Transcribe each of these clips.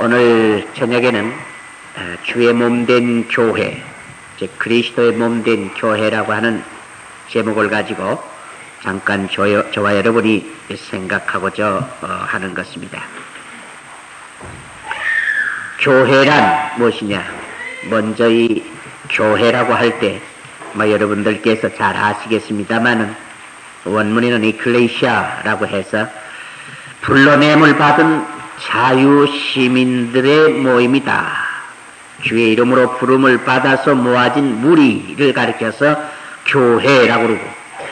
오늘 저녁에는 주의 몸된 교회, 즉 그리스도의 몸된 교회라고 하는 제목을 가지고 잠깐 저와 여러분이 생각하고자 하는 것입니다. 교회란 무엇이냐? 먼저 이 교회라고 할 때 여러분들께서 잘 아시겠습니다마는 원문에는 이클레시아라고 해서 불러냄을 받은 자유시민들의 모임이다. 주의 이름으로 부름을 받아서 모아진 무리를 가리켜서 교회라고 그러고,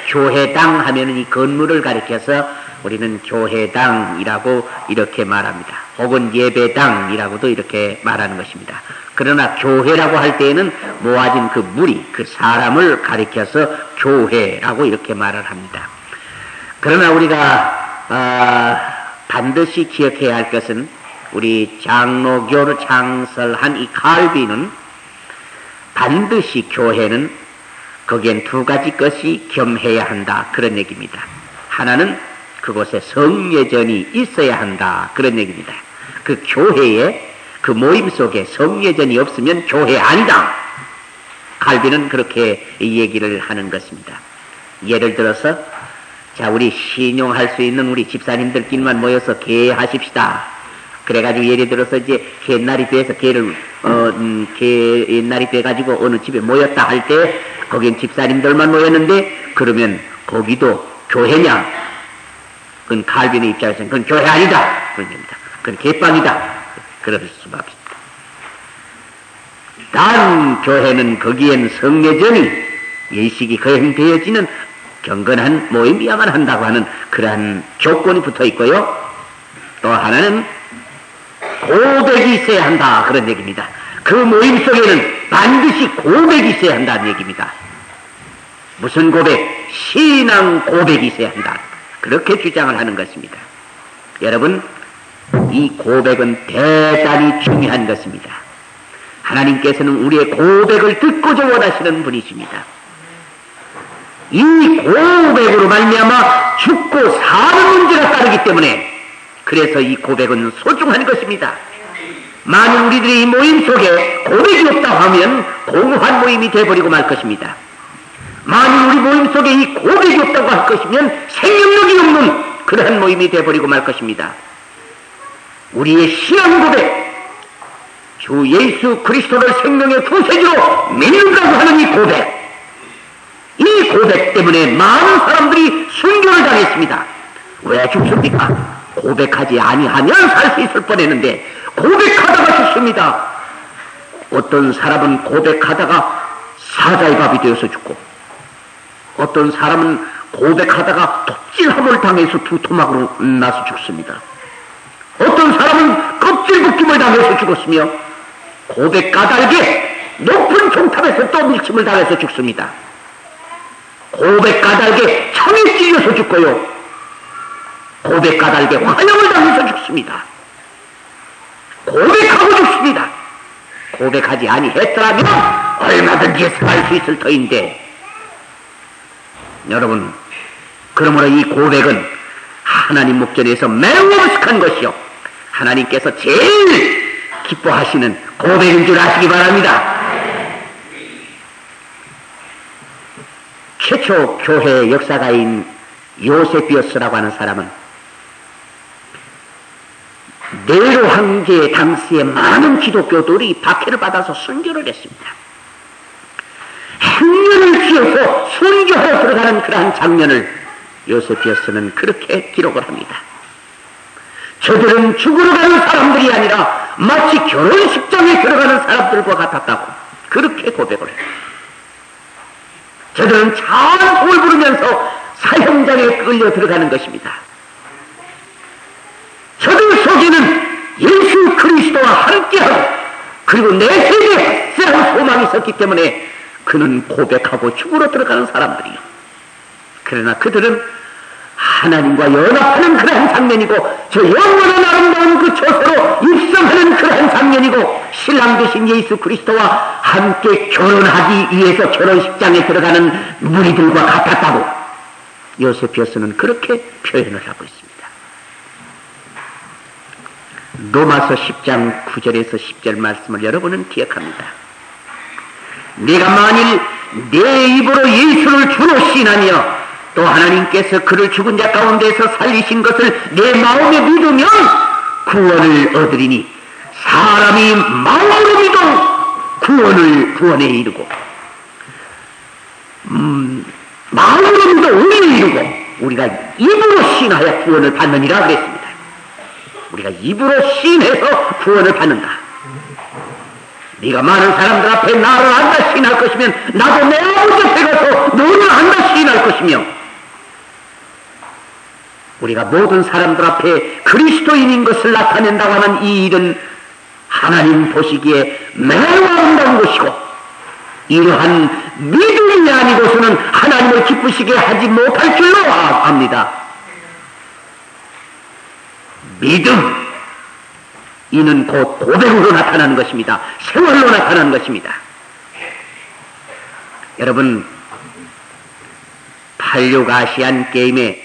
교회당 하면은 이 건물을 가리켜서 우리는 교회당이라고 이렇게 말합니다. 혹은 예배당이라고도 이렇게 말하는 것입니다. 그러나 교회라고 할 때에는 모아진 그 무리, 그 사람을 가리켜서 교회라고 이렇게 말을 합니다. 그러나 우리가 반드시 기억해야 할 것은 우리 장로교를 창설한 이 칼빈은 반드시 교회는 거기엔 두 가지 것이 겸해야 한다, 그런 얘기입니다. 하나는 그곳에 성례전이 있어야 한다, 그런 얘기입니다. 그 교회에, 그 모임 속에 성례전이 없으면 교회 아니다. 칼빈은 그렇게 얘기를 하는 것입니다. 예를 들어서 자, 우리 신용할 수 있는 우리 집사님들끼리만 모여서 개하십시다. 그래가지고 예를 들어서 이제 개날이 돼서 개날이 돼가지고 어느 집에 모였다 할 때 거긴 집사님들만 모였는데 그러면 거기도 교회냐? 그건 칼빈의 입장에서는 그건 교회 아니다. 그런 겁니다. 그건 개빵이다. 그럴 수밖에 없습니다. 단 교회는 거기엔 성례전이 예식이 거행되어지는 경건한 모임이야만 한다고 하는 그러한 조건이 붙어 있고요. 또 하나는 고백이 있어야 한다, 그런 얘기입니다. 그 모임 속에는 반드시 고백이 있어야 한다는 얘기입니다. 무슨 고백? 신앙 고백이 있어야 한다, 그렇게 주장을 하는 것입니다. 여러분, 이 고백은 대단히 중요한 것입니다. 하나님께서는 우리의 고백을 듣고자 원하시는 분이십니다. 이 고백으로 말미암아 죽고 사는 문제가 따르기 때문에 그래서 이 고백은 소중한 것입니다. 만일 우리들이 이 모임 속에 고백이 없다고 하면 공허한 모임이 되어버리고 말 것입니다. 만일 우리 모임 속에 이 고백이 없다고 할 것이면 생명력이 없는 그러한 모임이 되어버리고 말 것입니다. 우리의 신앙 고백, 주 예수 그리스도를 생명의 구세주로 믿는다고 하는 이 고백, 이 고백 때문에 많은 사람들이 순교를 당했습니다. 왜 죽습니까? 고백하지 아니하면 살 수 있을 뻔했는데 고백하다가 죽습니다. 어떤 사람은 고백하다가 사자의 밥이 되어서 죽고, 어떤 사람은 고백하다가 톱질함을 당해서 두토막으로 나서 죽습니다. 어떤 사람은 껍질 벗김을 당해서 죽었으며 고백 까닭에 높은 종탑에서 또 밀침을 당해서 죽습니다. 고백 까닭에 창에 찔려서 죽고요, 고백 까닭에 화형을 당해서 죽습니다. 고백하고 죽습니다. 고백하지 아니했더라면 얼마든지 살 수 있을 터인데, 여러분, 그러므로 이 고백은 하나님 목전에서 매우 엄숙한 것이요, 하나님께서 제일 기뻐하시는 고백인 줄 아시기 바랍니다. 최초 교회 역사가인 요세비우스라고 하는 사람은 네로 황제 당시에 많은 기독교들이 박해를 받아서 순교를 했습니다. 행렬을 지어서 순교하러 들어가는 그러한 장면을 요세비우스는 그렇게 기록을 합니다. 저들은 죽으러 가는 사람들이 아니라 마치 결혼식장에 들어가는 사람들과 같았다고 그렇게 고백을 해요. 저들은 찬송을 부르면서 사형장에 끌려 들어가는 것입니다. 저들 속에는 예수 그리스도와 함께하고 그리고 내 세계에 쎄한 소망이 있었기 때문에 그는 고백하고 죽으러 들어가는 사람들이요. 그러나 그들은 하나님과 연합하는 그러한 장면이고, 저 영원한 아름다운 그 처소로 입성하는 그러한 장면이고, 신랑 되신 예수 그리스도와 함께 결혼하기 위해서 결혼식장에 들어가는 무리들과 같았다고 요세비우스는 그렇게 표현을 하고 있습니다. 로마서 10장 9절에서 10절 말씀을 여러분은 기억합니다. 내가 만일 내 입으로 예수를 주로 신하며 또 하나님께서 그를 죽은 자 가운데서 살리신 것을 내 마음에 믿으면 구원을 얻으리니 사람이 마음으로 믿어 구원에 이르고 마음으로 믿어 의에 이르고 우리가 입으로 신하여 구원을 받느니라 그랬습니다. 우리가 입으로 신해서 구원을 받는다. 네가 많은 사람들 앞에 나를 안다 시인할 것이면 나도 내 아버지 앞에 가서 너를 안다 시인할 것이며 우리가 모든 사람들 앞에 그리스도인인 것을 나타낸다고 하는 이 일은 하나님 보시기에 매우 아름다운 것이고 이러한 믿음이 아니고서는 하나님을 기쁘시게 하지 못할 줄로 압니다. 믿음 이는 곧 고백으로 나타나는 것입니다. 생활로 나타나는 것입니다. 여러분 86 아시안 게임에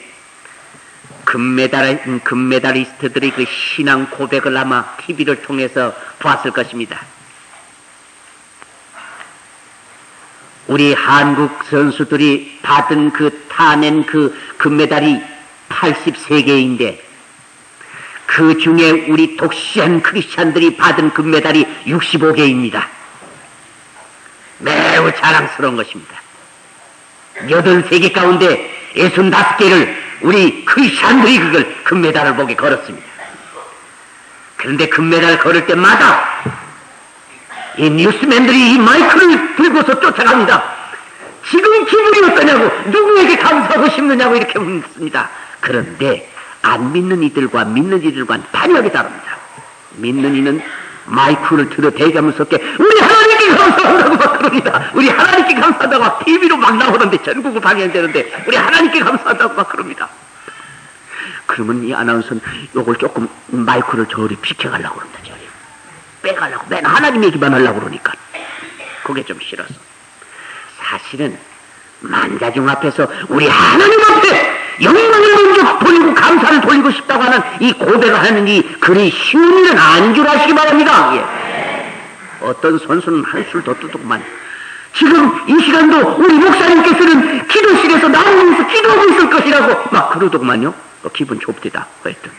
금메달리스트들의 그 신앙 고백을 아마 TV를 통해서 보았을 것입니다. 우리 한국 선수들이 받은 타낸 금메달이 83개인데 그 중에 우리 독시한 크리스찬들이 받은 금메달이 65개입니다. 매우 자랑스러운 것입니다. 83개 가운데 65개를 우리 크리스찬들이 그걸 금메달을 목에 걸었습니다. 그런데 금메달 걸을 때마다 이 뉴스맨들이 이 마이크를 들고서 쫓아갑니다. 지금 기분이 어떠냐고, 누구에게 감사하고 싶느냐고 이렇게 묻습니다. 그런데 안 믿는 이들과 믿는 이들과는 단역이 다릅니다. 믿는 이는 마이크를 들어 대가면서 우리 하나님께 감사한다고 막 그럽니다. 우리 하나님께 감사한다고 TV로 막 나오는데 전국으로 방영되는데 우리 하나님께 감사한다고 막 그럽니다. 그러면 이 아나운서는 요걸 조금 마이크를 저리 비켜가려고 그럽니다. 저리 빼가려고 맨 하나님 얘기만 하려고 그러니까 그게 좀 싫어서 사실은 만자중 앞에서 우리 하나님 앞에 영광을 먼저 돌리고 감사를 돌리고 싶다고 하는 이 고백을 하는 이 그리 쉬운 일은 아닌 줄 아시기 바랍니다. 예. 어떤 선수는 한술 더 뜨더구만. 지금 이 시간도 우리 목사님께서는 기도실에서 나오면서 기도하고 있을 것이라고 막 그러더구만요. 기분 좁디다. 하여튼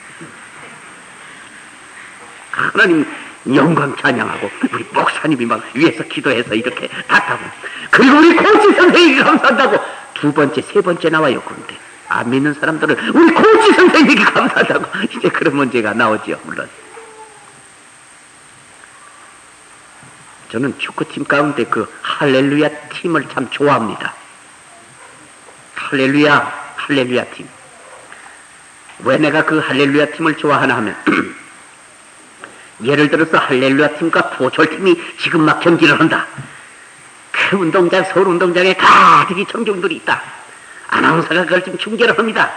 하나님 영광 찬양하고 우리 목사님이 막 위에서 기도해서 이렇게 닫다고 그리고 우리 코치 선생님이 감사한다고 두 번째 세 번째 나와요. 그런데 안 믿는 사람들은 우리 코치 선생님이 감사하다고 이제 그런 문제가 나오죠. 물론 저는 축구팀 가운데 그 할렐루야 팀을 참 좋아합니다. 할렐루야 팀. 왜 내가 그 할렐루야 팀을 좋아하나 하면 예를 들어서 할렐루야 팀과 포철팀이 지금 막 경기를 한다. 그 운동장, 서울 운동장에 가득히 청중들이 있다. 아나운서가 그걸 지금 중계를 합니다.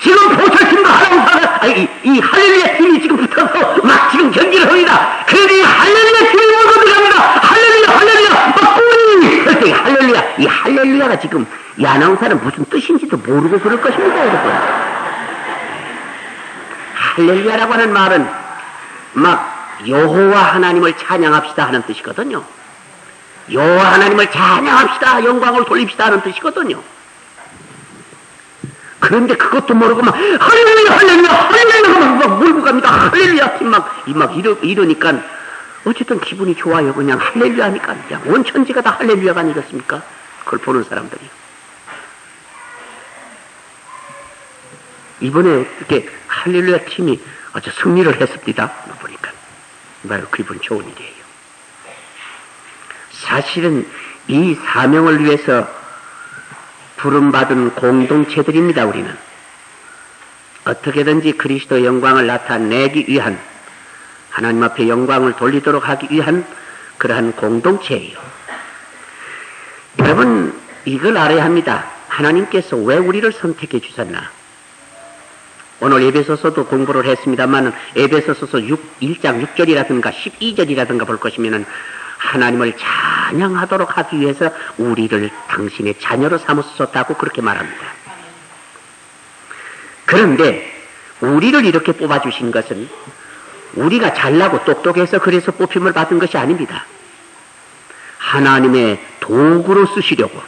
지금 포철팀과 아나운서가, 이 할렐루야 팀이 지금 붙어서 막 지금 경기를 합니다. 그런데 이 할렐루야 팀이 몰고 들어갑니다. 할렐루야, 막 뿌리! 그때 할렐루야, 이 할렐루야가 지금 이 아나운서는 무슨 뜻인지도 모르고 그럴 것입니다, 여러분. 할렐루야라고 하는 말은 막 여호와 하나님을 찬양합시다 하는 뜻이거든요. 여호와 하나님을 찬양합시다, 영광을 돌립시다 하는 뜻이거든요. 그런데 그것도 모르고 막 할렐루야 막 몰고 갑니다. 할렐루야 팀 막 이러니까 어쨌든 기분이 좋아요. 그냥 할렐루야 하니까 그냥 온 천지가 다 할렐루야가 아니겠습니까? 그걸 보는 사람들이. 이번에 이렇게 할렐루야 팀이 아주 승리를 했습니다. 보니까 정말 기분 좋은 일이에요. 사실은 이 사명을 위해서 부름받은 공동체들입니다. 우리는 어떻게든지 그리스도의 영광을 나타내기 위한, 하나님 앞에 영광을 돌리도록 하기 위한 그러한 공동체예요. 여러분 이걸 알아야 합니다. 하나님께서 왜 우리를 선택해 주셨나? 오늘 에베소서도 공부를 했습니다만 에베소서 1장 6절이라든가 12절이라든가 볼 것이면은 하나님을 찬양하도록 하기 위해서 우리를 당신의 자녀로 삼으셨다고 그렇게 말합니다. 그런데 우리를 이렇게 뽑아주신 것은 우리가 잘나고 똑똑해서 그래서 뽑힘을 받은 것이 아닙니다. 하나님의 도구로 쓰시려고,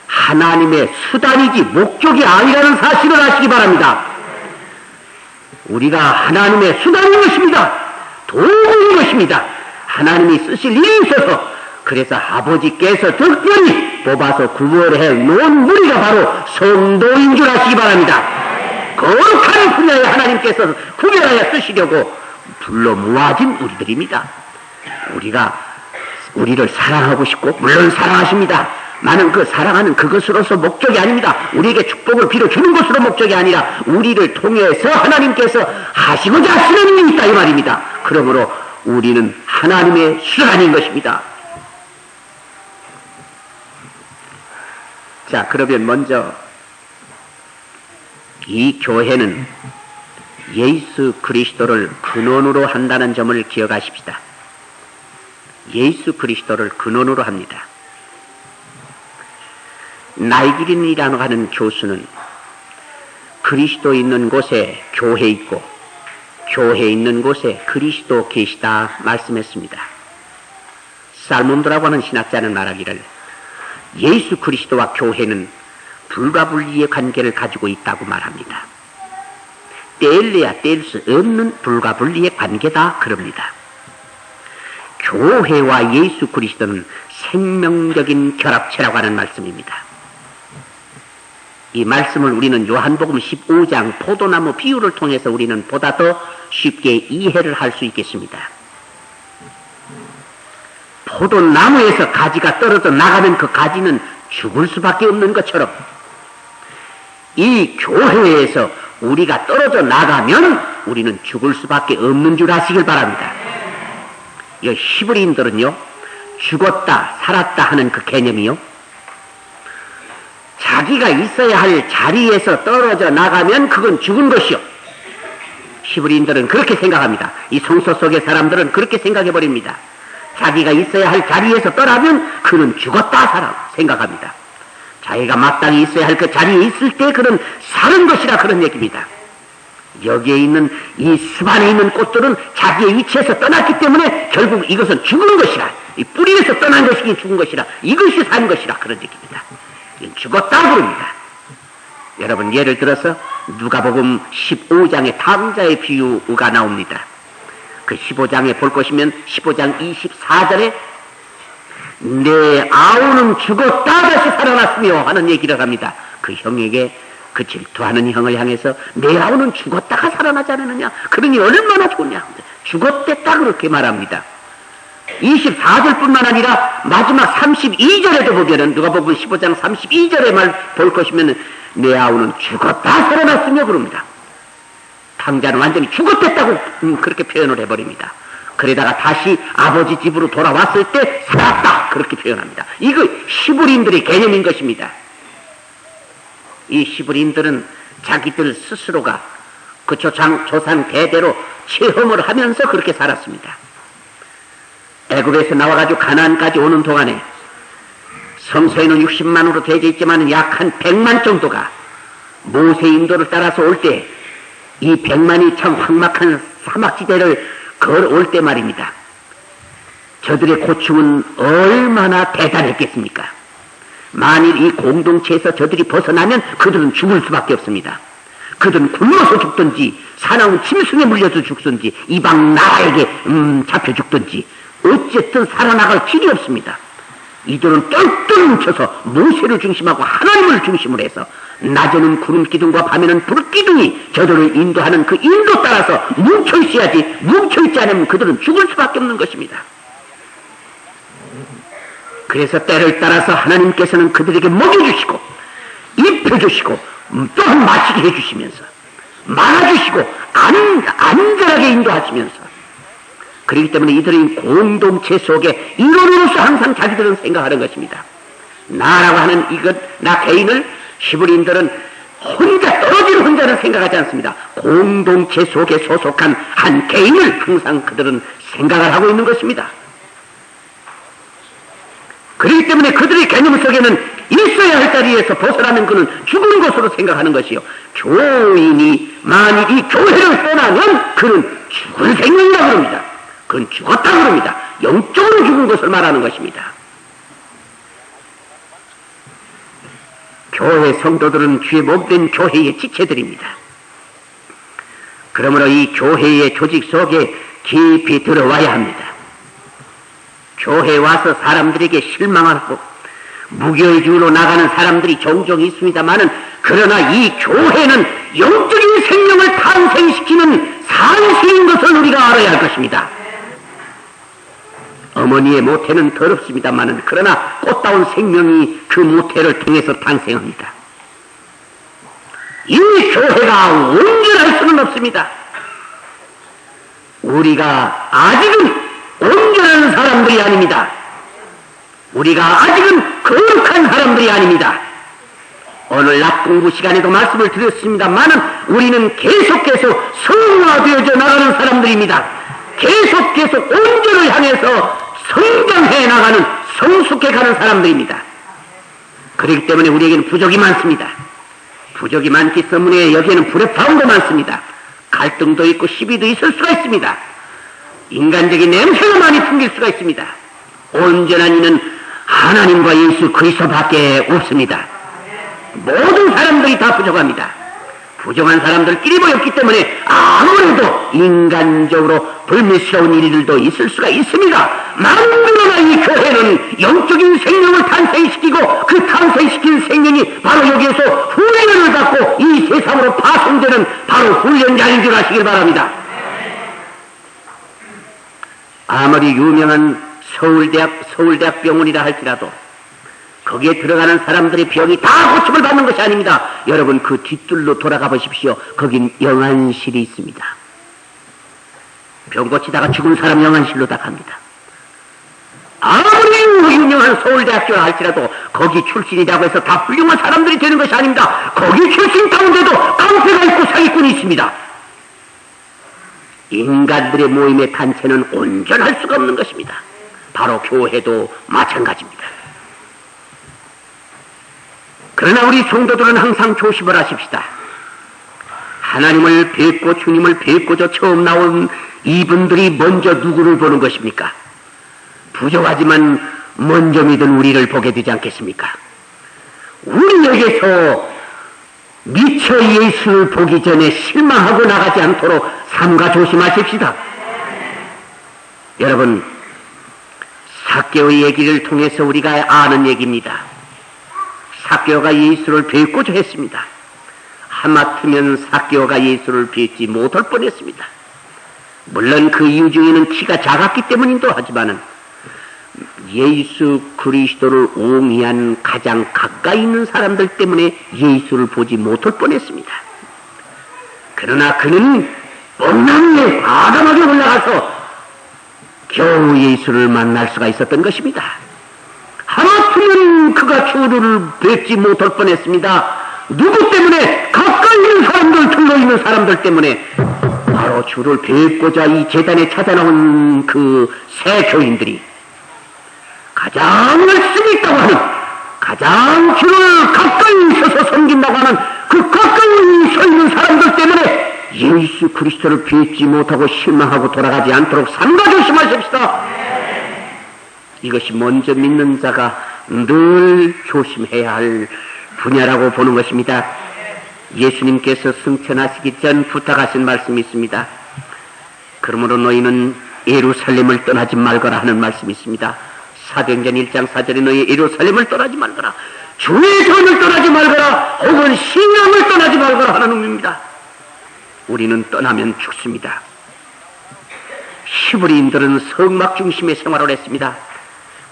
하나님의 수단이지 목적이 아니라는 사실을 아시기 바랍니다. 우리가 하나님의 수단인 것입니다. 도구인 것입니다. 하나님이 쓰실 일이 있어서, 그래서 아버지께서 특별히 뽑아서 구별해 놓은 무리가 바로 성도인 줄 아시기 바랍니다. 거룩한 분야에 하나님께서 구별하여 쓰시려고 불러 모아진 우리들입니다. 우리를 사랑하고 싶고 물론 사랑하십니다. 많은 그 사랑하는 그것으로서 목적이 아닙니다. 우리에게 축복을 빌어주는 것으로 목적이 아니라 우리를 통해서 하나님께서 하시고자 하시는 일이 있다 이 말입니다. 그러므로 우리는 하나님의 수단인 것입니다. 자, 그러면 먼저 이 교회는 예수 그리스도를 근원으로 한다는 점을 기억하십시다. 예수 그리스도를 근원으로 합니다. 나이기린이라고 하는 교수는 그리스도 있는 곳에 교회 있고 교회 있는 곳에 그리스도 계시다 말씀했습니다. 살몬드라고 하는 신학자는 말하기를 예수 그리스도와 교회는 불가분리의 관계를 가지고 있다고 말합니다. 떼려야 뗄 수 없는 불가분리의 관계다 그럽니다. 교회와 예수 그리스도는 생명적인 결합체라고 하는 말씀입니다. 이 말씀을 우리는 요한복음 15장 포도나무 비유를 통해서 우리는 보다 더 쉽게 이해를 할 수 있겠습니다. 포도나무에서 가지가 떨어져 나가면 그 가지는 죽을 수밖에 없는 것처럼 이 교회에서 우리가 떨어져 나가면 우리는 죽을 수밖에 없는 줄 아시길 바랍니다. 이 히브리인들은요, 죽었다 살았다 하는 그 개념이요, 자기가 있어야 할 자리에서 떨어져 나가면 그건 죽은 것이요, 히브리인들은 그렇게 생각합니다. 이 성서 속의 사람들은 그렇게 생각해 버립니다. 자기가 있어야 할 자리에서 떠나면 그는 죽었다 생각합니다. 자기가 마땅히 있어야 할 그 자리에 있을 때 그는 사는 것이라 그런 얘기입니다. 여기에 있는 이 숲안에 있는 꽃들은 자기의 위치에서 떠났기 때문에 결국 이것은 죽은 것이라, 이 뿌리에서 떠난 것이 죽은 것이라, 이것이 산 것이라 그런 얘기입니다. 죽었다 그럽니다. 여러분, 예를 들어서 누가복음 15장의 탕자의 비유가 나옵니다. 그 15장에 볼 것이면 15장 24절에 내 아우는 죽었다 다시 살아났으며 하는 얘기를 합니다. 그 형에게, 그 질투하는 형을 향해서 내 아우는 죽었다가 살아나지 않았느냐, 그러니 얼마나 좋냐, 죽었댔다 그렇게 말합니다. 24절 뿐만 아니라 마지막 32절에도 보면은 누가복음 15장 32절에 말 볼 것이면 내 아우는 죽었다 살아났으며 그럽니다. 탕자는 완전히 죽었댔다고 그렇게 표현을 해버립니다. 그러다가 다시 아버지 집으로 돌아왔을 때 살았다 그렇게 표현합니다. 이거 히브리인들의 개념인 것입니다. 이 히브리인들은 자기들 스스로가 그 조상 대대로 체험을 하면서 그렇게 살았습니다. 애굽에서 나와가지고 가나안까지 오는 동안에 성소에는 60만으로 되어져 있지만 약 한 100만 정도가 모세 인도를 따라서 올 때 이 100만이 참 황막한 사막지대를 걸어올 때 말입니다. 저들의 고충은 얼마나 대단했겠습니까? 만일 이 공동체에서 저들이 벗어나면 그들은 죽을 수밖에 없습니다. 그들은 굶어서 죽든지 사나운 짐승에 물려서 죽든지 이방 나라에게 잡혀 죽든지 어쨌든 살아나갈 길이 없습니다. 이들은 똘똘 뭉쳐서 모세를 중심하고 하나님을 중심으로 해서 낮에는 구름 기둥과 밤에는 불 기둥이 저들을 인도하는 그 인도 따라서 뭉쳐있어야지, 뭉쳐있지 않으면 그들은 죽을 수밖에 없는 것입니다. 그래서 때를 따라서 하나님께서는 그들에게 먹여주시고 입혀주시고 또한 마시게 해주시면서 말아주시고 안전하게 인도하시면서, 그렇기 때문에 이들의 공동체 속에 일원으로서 항상 자기들은 생각하는 것입니다. 나라고 하는 이것, 나 개인을 히브리인들은 혼자 떨어지는 혼자는 생각하지 않습니다. 공동체 속에 소속한 한 개인을 항상 그들은 생각을 하고 있는 것입니다. 그렇기 때문에 그들의 개념 속에는 있어야 할 자리에서 벗어나면 그는 죽은 것으로 생각하는 것이요, 교인이 만일 이 교회를 떠나면 그는 죽은 생명이라고 그럽니다. 그건 죽었다고 그럽니다. 영적으로 죽은 것을 말하는 것입니다. 교회 성도들은 주의 몸된 교회의 지체들입니다. 그러므로 이 교회의 조직 속에 깊이 들어와야 합니다. 교회에 와서 사람들에게 실망하고 무교의주로 나가는 사람들이 종종 있습니다마는, 그러나 이 교회는 영적인 생명을 탄생시키는 산수인 것을 우리가 알아야 할 것입니다. 어머니의 모태는 더럽습니다마는, 그러나 꽃다운 생명이 그 모태를 통해서 탄생합니다. 이 교회가 온전할 수는 없습니다. 우리가 아직은 온전한 사람들이 아닙니다. 우리가 아직은 거룩한 사람들이 아닙니다. 오늘 낮 공부 시간에도 말씀을 드렸습니다마는 우리는 계속해서 성화되어져 나가는 사람들입니다. 계속해서 온전을 향해서 성장해 나가는, 성숙해 가는 사람들입니다. 그렇기 때문에 우리에게는 부족이 많습니다. 부족이 많기 때문에 여기에는 불협화음도 많습니다. 갈등도 있고 시비도 있을 수가 있습니다. 인간적인 냄새가 많이 풍길 수가 있습니다. 온전한 이는 하나님과 예수 그리스도밖에 없습니다. 모든 사람들이 다 부족합니다. 부정한 사람들끼리 모였기 때문에 아무래도 인간적으로 불미스러운 일들도 있을 수가 있습니다. 만물로나 이 교회는 영적인 생명을 탄생시키고 그 탄생시킨 생명이 바로 여기에서 훈련을 받고 이 세상으로 파송되는 바로 훈련자인 줄 아시길 바랍니다. 아무리 유명한 서울대학 병원이라 할지라도 거기에 들어가는 사람들의 병이 다 고침을 받는 것이 아닙니다. 여러분, 그 뒷뜰로 돌아가 보십시오. 거긴 영안실이 있습니다. 병 고치다가 죽은 사람 영안실로 다 갑니다. 아무리 유명한 서울대학교라 할지라도 거기 출신이라고 해서 다 훌륭한 사람들이 되는 것이 아닙니다. 거기 출신 가운데도 깡패가 있고 사기꾼이 있습니다. 인간들의 모임의 단체는 온전할 수가 없는 것입니다. 바로 교회도 마찬가지입니다. 그러나 우리 성도들은 항상 조심을 하십시다. 하나님을 뵙고 주님을 뵙고자 처음 나온 이분들이 먼저 누구를 보는 것입니까? 부족하지만 먼저 믿은 우리를 보게 되지 않겠습니까? 우리에게서 미처 예수를 보기 전에 실망하고 나가지 않도록 삼가 조심하십시다. 여러분, 삭개오의 얘기를 통해서 우리가 아는 얘기입니다. 삭개오가 예수를 뵙고자 했습니다. 하마터면 삭개오가 예수를 뵙지 못할 뻔했습니다. 물론 그 이유 중에는 키가 작았기 때문이기도 하지만은 예수 그리스도를 옹이한 가장 가까이 있는 사람들 때문에 예수를 보지 못할 뻔했습니다. 그러나 그는 뻔한 위에 과감하게 올라가서 겨우 예수를 만날 수가 있었던 것입니다. 하마터면 그가 주를 뵙지 못할 뻔했습니다. 누구 때문에? 가까이 있는 사람들, 들러있는 사람들 때문에. 바로 주를 뵙고자 이 제단에 찾아나온 그 새 교인들이 가장 열심히 있다고 하는, 가장 주를 가까이 있어서 섬긴다고 하는 그 가까이 서 있는 사람들 때문에 예수 그리스도를 뵙지 못하고 실망하고 돌아가지 않도록 삼가 조심하십시다. 이것이 먼저 믿는 자가 늘 조심해야 할 분야라고 보는 것입니다. 예수님께서 승천하시기 전 부탁하신 말씀이 있습니다. 그러므로 너희는 예루살렘을 떠나지 말거라 하는 말씀이 있습니다. 사도행전 1장 4절에 너희 예루살렘을 떠나지 말거라, 주의 전을 떠나지 말거라, 혹은 신앙을 떠나지 말거라 하는 의미입니다. 우리는 떠나면 죽습니다. 히브리인들은 성막 중심의 생활을 했습니다.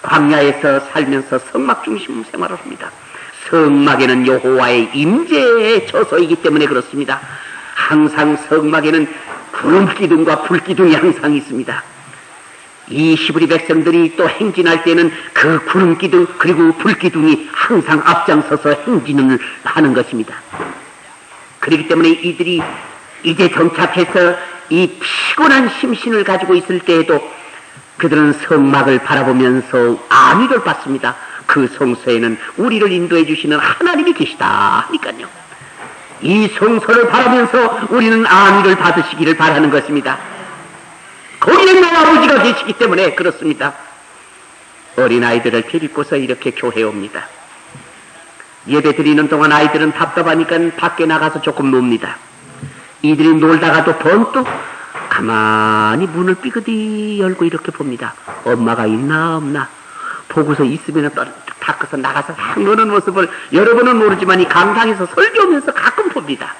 광야에서 살면서 성막 중심 생활을 합니다. 성막에는 여호와의 임재의 처소이기 때문에 그렇습니다. 항상 성막에는 구름기둥과 불기둥이 항상 있습니다. 이 히브리 백성들이 또 행진할 때는 그 구름기둥 그리고 불기둥이 항상 앞장서서 행진을 하는 것입니다. 그렇기 때문에 이들이 이제 정착해서 이 피곤한 심신을 가지고 있을 때에도 그들은 성막을 바라보면서 안위를 받습니다. 그 성소에는 우리를 인도해 주시는 하나님이 계시다 하니까요. 이 성소를 바라면서 우리는 안위를 받으시기를 바라는 것입니다. 거기에 내 아버지가 계시기 때문에 그렇습니다. 어린아이들을 데리고서 이렇게 교회에 옵니다. 예배 드리는 동안 아이들은 답답하니까 밖에 나가서 조금 놉니다. 이들이 놀다가도 번뜩 가만히 문을 삐그디 열고 이렇게 봅니다. 엄마가 있나 없나 보고서 있으면 닦아서 나가서 막 노는 모습을 여러분은 모르지만 이 강당에서 설교하면서 가끔 봅니다.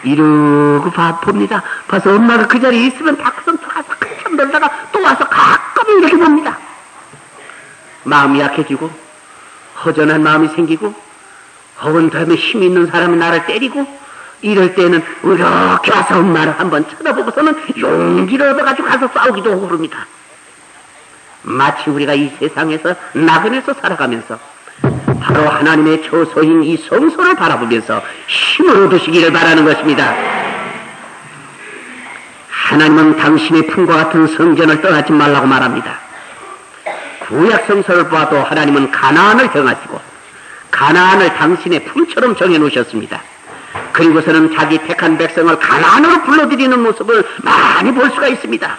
이러고 봅니다. 봐서 엄마가 그 자리에 있으면 닦아서 가서 한참 놀다가 또 와서 가끔 이렇게 봅니다. 마음이 약해지고 허전한 마음이 생기고 혹은 다음에 힘 있는 사람이 나를 때리고 이럴 때는 이렇게 와서 엄마를 한번 쳐다보고서는 용기를 얻어가지고 가서 싸우기도 하고 그럽니다. 마치 우리가 이 세상에서 나그네서 살아가면서 바로 하나님의 처소인 이 성소를 바라보면서 힘을 얻으시기를 바라는 것입니다. 하나님은 당신의 품과 같은 성전을 떠나지 말라고 말합니다. 구약 성서를 봐도 하나님은 가나안을 정하시고 가나안을 당신의 품처럼 정해놓으셨습니다. 그리고서는 자기 택한 백성을 가나안으로 불러들이는 모습을 많이 볼 수가 있습니다.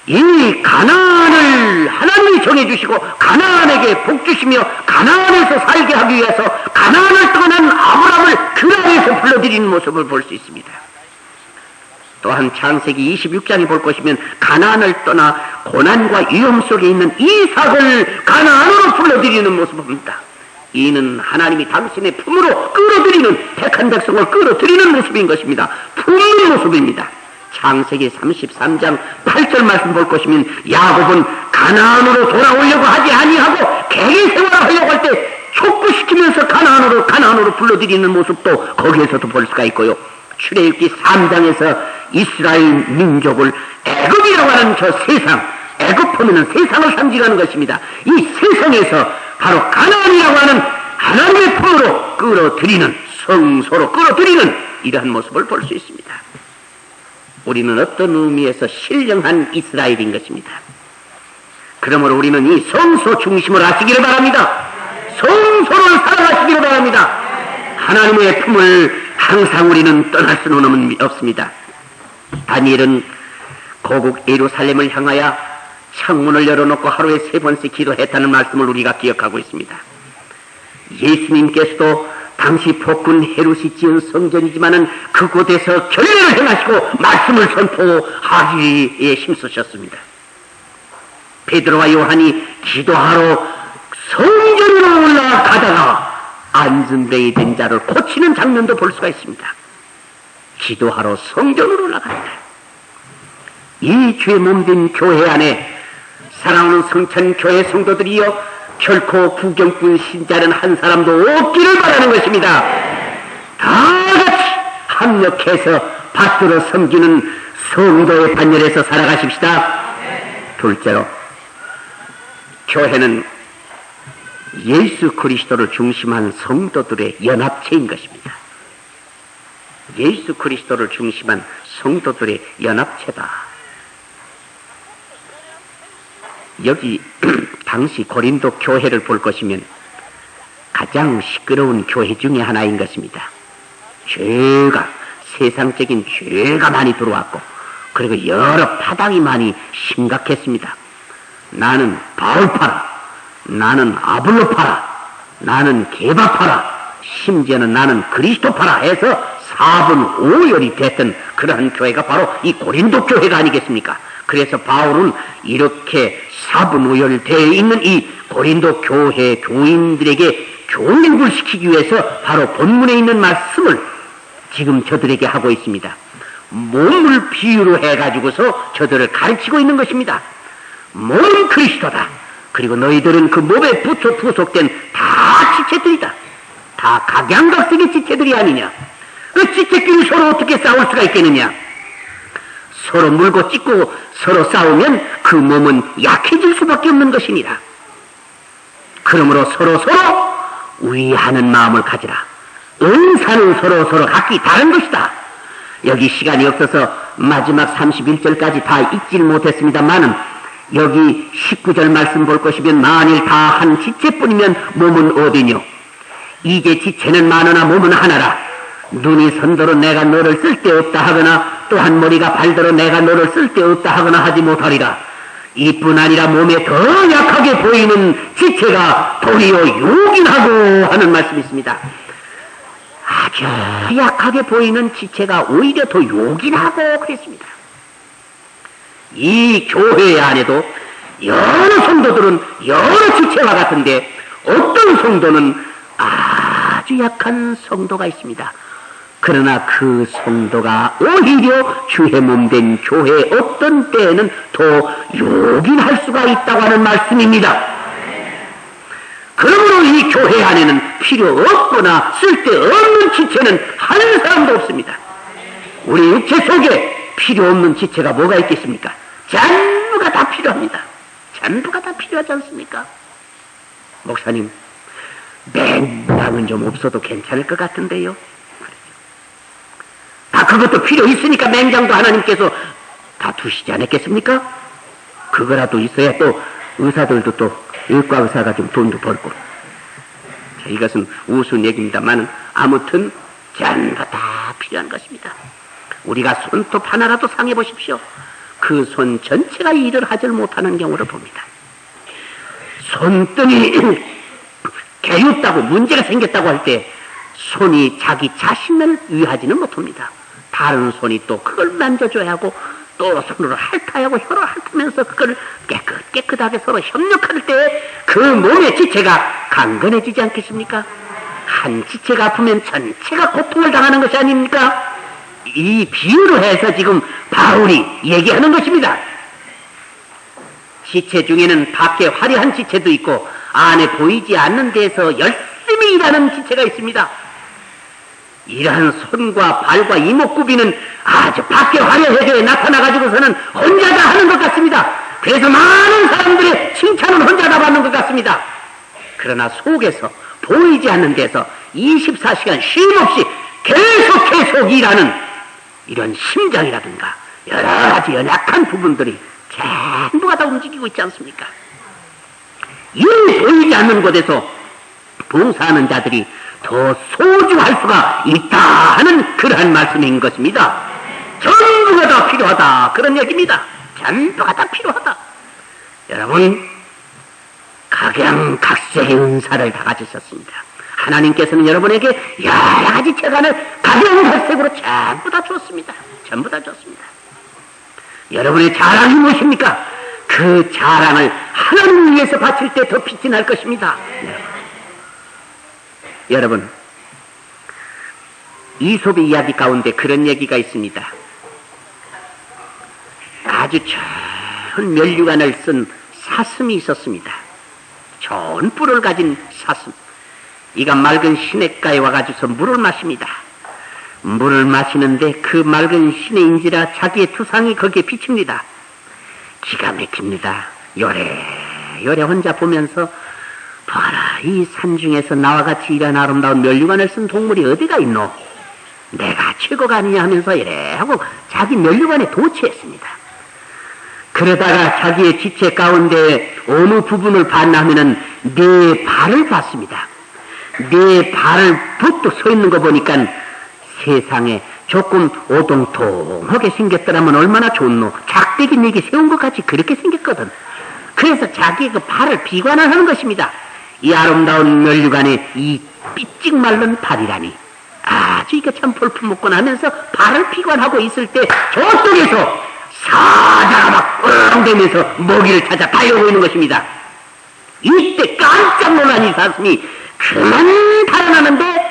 이 가나안을 하나님이 정해주시고 가나안에게 복 주시며 가나안에서 살게 하기 위해서 가나안을 떠난 아브라함을 그라에서 불러들이는 모습을 볼 수 있습니다. 또한 창세기 26장에 볼 것이면 가나안을 떠나 고난과 위험 속에 있는 이삭을 가나안으로 불러들이는 모습을 봅니다. 이는 하나님이 당신의 품으로 끌어들이는 택한 백성을 끌어들이는 모습인 것입니다. 품는 모습입니다. 창세기 33장 8절 말씀 볼 것이면 야곱은 가나안으로 돌아오려고 하지 아니하고 갱의 생활을 하려고 할 때 촉구시키면서 가나안으로 불러들이는 모습도 거기에서도 볼 수가 있고요. 출애굽기 3장에서 이스라엘 민족을 애굽이라고 하는 저 세상, 애굽하면은 세상을 상징하는 것입니다. 이 세상에서 바로 가나안이라고 하는 하나님의 품으로 끌어들이는, 성소로 끌어들이는 이러한 모습을 볼 수 있습니다. 우리는 어떤 의미에서 신령한 이스라엘인 것입니다. 그러므로 우리는 이 성소 중심을 하시기를 바랍니다. 성소를 사랑하시기를 바랍니다. 하나님의 품을 항상 우리는 떠날 수는 없습니다. 다니엘은 고국 예루살렘을 향하여 창문을 열어놓고 하루에 3번씩 기도했다는 말씀을 우리가 기억하고 있습니다. 예수님께서도 당시 폭군 헤롯이 지은 성전이지만은 그곳에서 결례를 행하시고 말씀을 선포하기에 힘쓰셨습니다. 베드로와 요한이 기도하러 성전으로 올라가다가 안전병이 된 자를 고치는 장면도 볼 수가 있습니다. 기도하러 성전으로 올라간다. 이 죄 몸된 교회 안에 사랑하는 성찬교회 성도들이여 결코 구경꾼 신자는 한 사람도 없기를 바라는 것입니다. 다 같이 합력해서 받들어 섬기는 성도의 반열에서 살아가십시다. 둘째로, 교회는 예수 그리스도를 중심한 성도들의 연합체인 것입니다. 예수 그리스도를 중심한 성도들의 연합체다. 여기 당시 고린도 교회를 볼 것이면 가장 시끄러운 교회 중에 하나인 것입니다. 세상적인 죄가 많이 들어왔고, 그리고 여러 파당이 많이 심각했습니다. 나는 바울파라, 나는 아볼로파라, 나는 게바파라, 심지어는 나는 그리스도파라 해서 4분 5열이 됐던 그러한 교회가 바로 이 고린도 교회가 아니겠습니까? 그래서 바울은 이렇게 4분 5열 되어 있는 이 고린도 교회 교인들에게 교육을 시키기 위해서 바로 본문에 있는 말씀을 지금 저들에게 하고 있습니다. 몸을 비유로 해가지고서 저들을 가르치고 있는 것입니다. 몸은 그리스도다. 그리고 너희들은 그 몸에 부속된 다 지체들이다. 다 각양각색의 지체들이 아니냐. 그 지체끼리 서로 어떻게 싸울 수가 있겠느냐. 서로 물고 찢고 서로 싸우면 그 몸은 약해질 수밖에 없는 것이니라. 그러므로 서로 위하는 마음을 가지라. 은사는 서로 각기 다른 것이다. 여기 시간이 없어서 마지막 31절까지 다 읽지를 못했습니다만은 여기 19절 말씀 볼 것이면 만일 다 한 지체뿐이면 몸은 어디뇨. 이제 지체는 많으나 몸은 하나라. 눈이 선도로 내가 너를 쓸데없다 하거나 또한 머리가 발대로 내가 너를 쓸데없다 하거나 하지 못하리라. 이뿐 아니라 몸에 더 약하게 보이는 지체가 도리어 요긴하고 하는 말씀이 있습니다. 아주 약하게 보이는 지체가 오히려 더 요긴하고 그랬습니다. 이 교회 안에도 여러 성도들은 여러 지체와 같은데 어떤 성도는 아주 약한 성도가 있습니다. 그러나 그 성도가 오히려 주의 몸된 교회 어떤 때에는 더 요긴할 수가 있다고 하는 말씀입니다. 그러므로 이 교회 안에는 필요 없거나 쓸데없는 지체는 한 사람도 없습니다. 우리 육체 속에 필요 없는 지체가 뭐가 있겠습니까? 전부가 다 필요합니다. 전부가 다 필요하지 않습니까? 목사님, 맹장은 좀 없어도 괜찮을 것 같은데요. 그것도 필요 있으니까 맹장도 하나님께서 다 두시지 않았겠습니까? 그거라도 있어야 또 의사들도 또 의과 의사가 좀 돈도 벌고. 자, 이것은 우스운 얘기입니다만 아무튼 전부 다 필요한 것입니다. 우리가 손톱 하나라도 상해 보십시오. 그 손 전체가 일을 하질 못하는 경우를 봅니다. 손등이 개육다고 문제가 생겼다고 할 때 손이 자기 자신을 위하지는 못합니다. 다른 손이 또 그걸 만져줘야 하고 또 손으로 핥아야 하고 혀로 핥으면서 그걸 깨끗하게 서로 협력할 때 그 몸의 지체가 강건해지지 않겠습니까? 한 지체가 아프면 전체가 고통을 당하는 것이 아닙니까? 이 비유로 해서 지금 바울이 얘기하는 것입니다. 지체 중에는 밖에 화려한 지체도 있고 안에 보이지 않는 데서 열심히 일하는 지체가 있습니다. 이러한 손과 발과 이목구비는 아주 밖에 화려하게 나타나가지고서는 혼자다 하는 것 같습니다. 그래서 많은 사람들의 칭찬은 혼자다 받는 것 같습니다. 그러나 속에서 보이지 않는 데서 24시간 쉼없이 계속 일하는 이런 심장이라든가 여러 가지 연약한 부분들이 전부가 다 움직이고 있지 않습니까? 이 보이지 않는 곳에서 봉사하는 자들이 더 소중할 수가 있다 하는 그러한 말씀인 것입니다. 전부가 다 필요하다 그런 얘기입니다. 전부가 다 필요하다. 여러분 각양각색의 은사를 다 가지셨습니다. 하나님께서는 여러분에게 여러 가지 재간을 각양각색으로 전부 다 줬습니다. 전부 다 줬습니다. 여러분의 자랑이 무엇입니까? 그 자랑을 하나님을 위해서 바칠 때 더 빛이 날 것입니다. 여러분, 이솝의 이야기 가운데 그런 얘기가 있습니다. 아주 좋은 면류관을 쓴 사슴이 있었습니다. 좋은 뿔을 가진 사슴. 이가 맑은 시냇가에 와가지고서 물을 마십니다. 물을 마시는데 그 맑은 시내인지라 자기의 투상이 거기에 비칩니다. 기가 막힙니다. 요래 혼자 보면서 봐라, 이 산중에서 나와 같이 이런 아름다운 면류관을 쓴 동물이 어디가 있노? 내가 최고가 아니냐 하면서 이래 하고 자기 면류관에 도취했습니다. 그러다가 자기의 지체 가운데 어느 부분을 봤나 하면은 네 발을 봤습니다. 네 발을 붙어 서 있는 거 보니까 세상에 조금 오동통하게 생겼더라면 얼마나 좋노. 작대기 네개 세운 것 같이 그렇게 생겼거든. 그래서 자기의 그 발을 비관하는 것입니다. 이 아름다운 면류관에 이 삐찍 마른 발이라니. 아주 이게 참 볼품없구나 하면서 발을 비관하고 있을 때 저쪽에서 사자가 막 으렁대면서 먹이를 찾아 달려오고 있는 것입니다. 이때 깜짝 놀란 이 사슴이 그만 달아나는데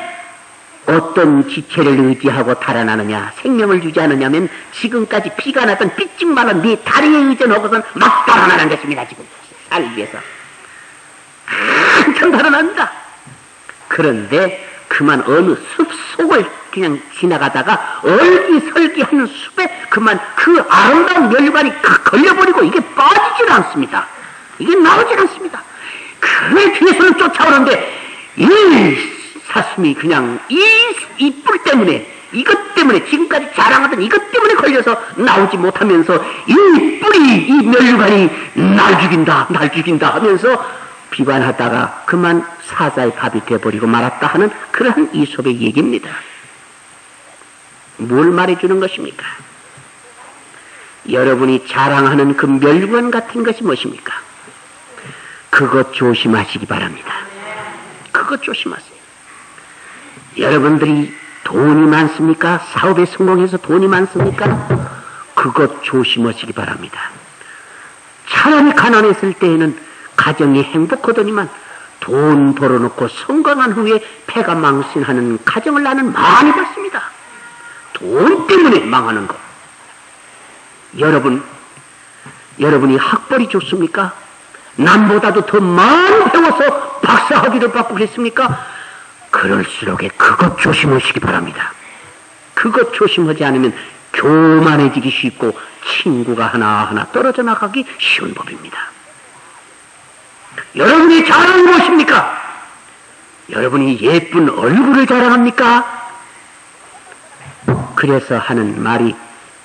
어떤 지체를 의지하고 달아나느냐, 생명을 주지 않느냐면 지금까지 피가 나던 삐찍 마른 네 다리에 의존하고선 막 달아나는 것입니다. 지금 살 위에서 한참 달아납니다. 그런데 그만 어느 숲 속을 그냥 지나가다가 얼기설기하는 숲에 그만 그 아름다운 면류관이 걸려버리고 이게 빠지질 않습니다. 이게 나오질 않습니다. 그 뒤에서는 쫓아오는데 이 사슴이 그냥 이 뿔 때문에, 이것 때문에, 지금까지 자랑하던 이것 때문에 걸려서 나오지 못하면서 이 뿔이, 이 면류관이 날 죽인다 하면서 비관하다가 그만 사자의 밥이 되어버리고 말았다 하는 그러한 이솝의 얘기입니다. 뭘 말해주는 것입니까? 여러분이 자랑하는 그 멸관 같은 것이 무엇입니까? 그것 조심하시기 바랍니다. 그것 조심하세요. 여러분들이 돈이 많습니까? 사업에 성공해서 돈이 많습니까? 그것 조심하시기 바랍니다. 사람이 가난했을 때에는 가정이 행복하더니만 돈 벌어놓고 성공한 후에 패가 망신하는 가정을 나는 많이 봤습니다. 돈 때문에 망하는 것. 여러분이 학벌이 좋습니까? 남보다도 더 많이 배워서 박사학위를 받고 그랬습니까? 그럴수록 그것 조심하시기 바랍니다. 그것 조심하지 않으면 교만해지기 쉽고 친구가 하나하나 떨어져 나가기 쉬운 법입니다. 여러분이 자랑이 무엇입니까? 여러분이 예쁜 얼굴을 자랑합니까? 그래서 하는 말이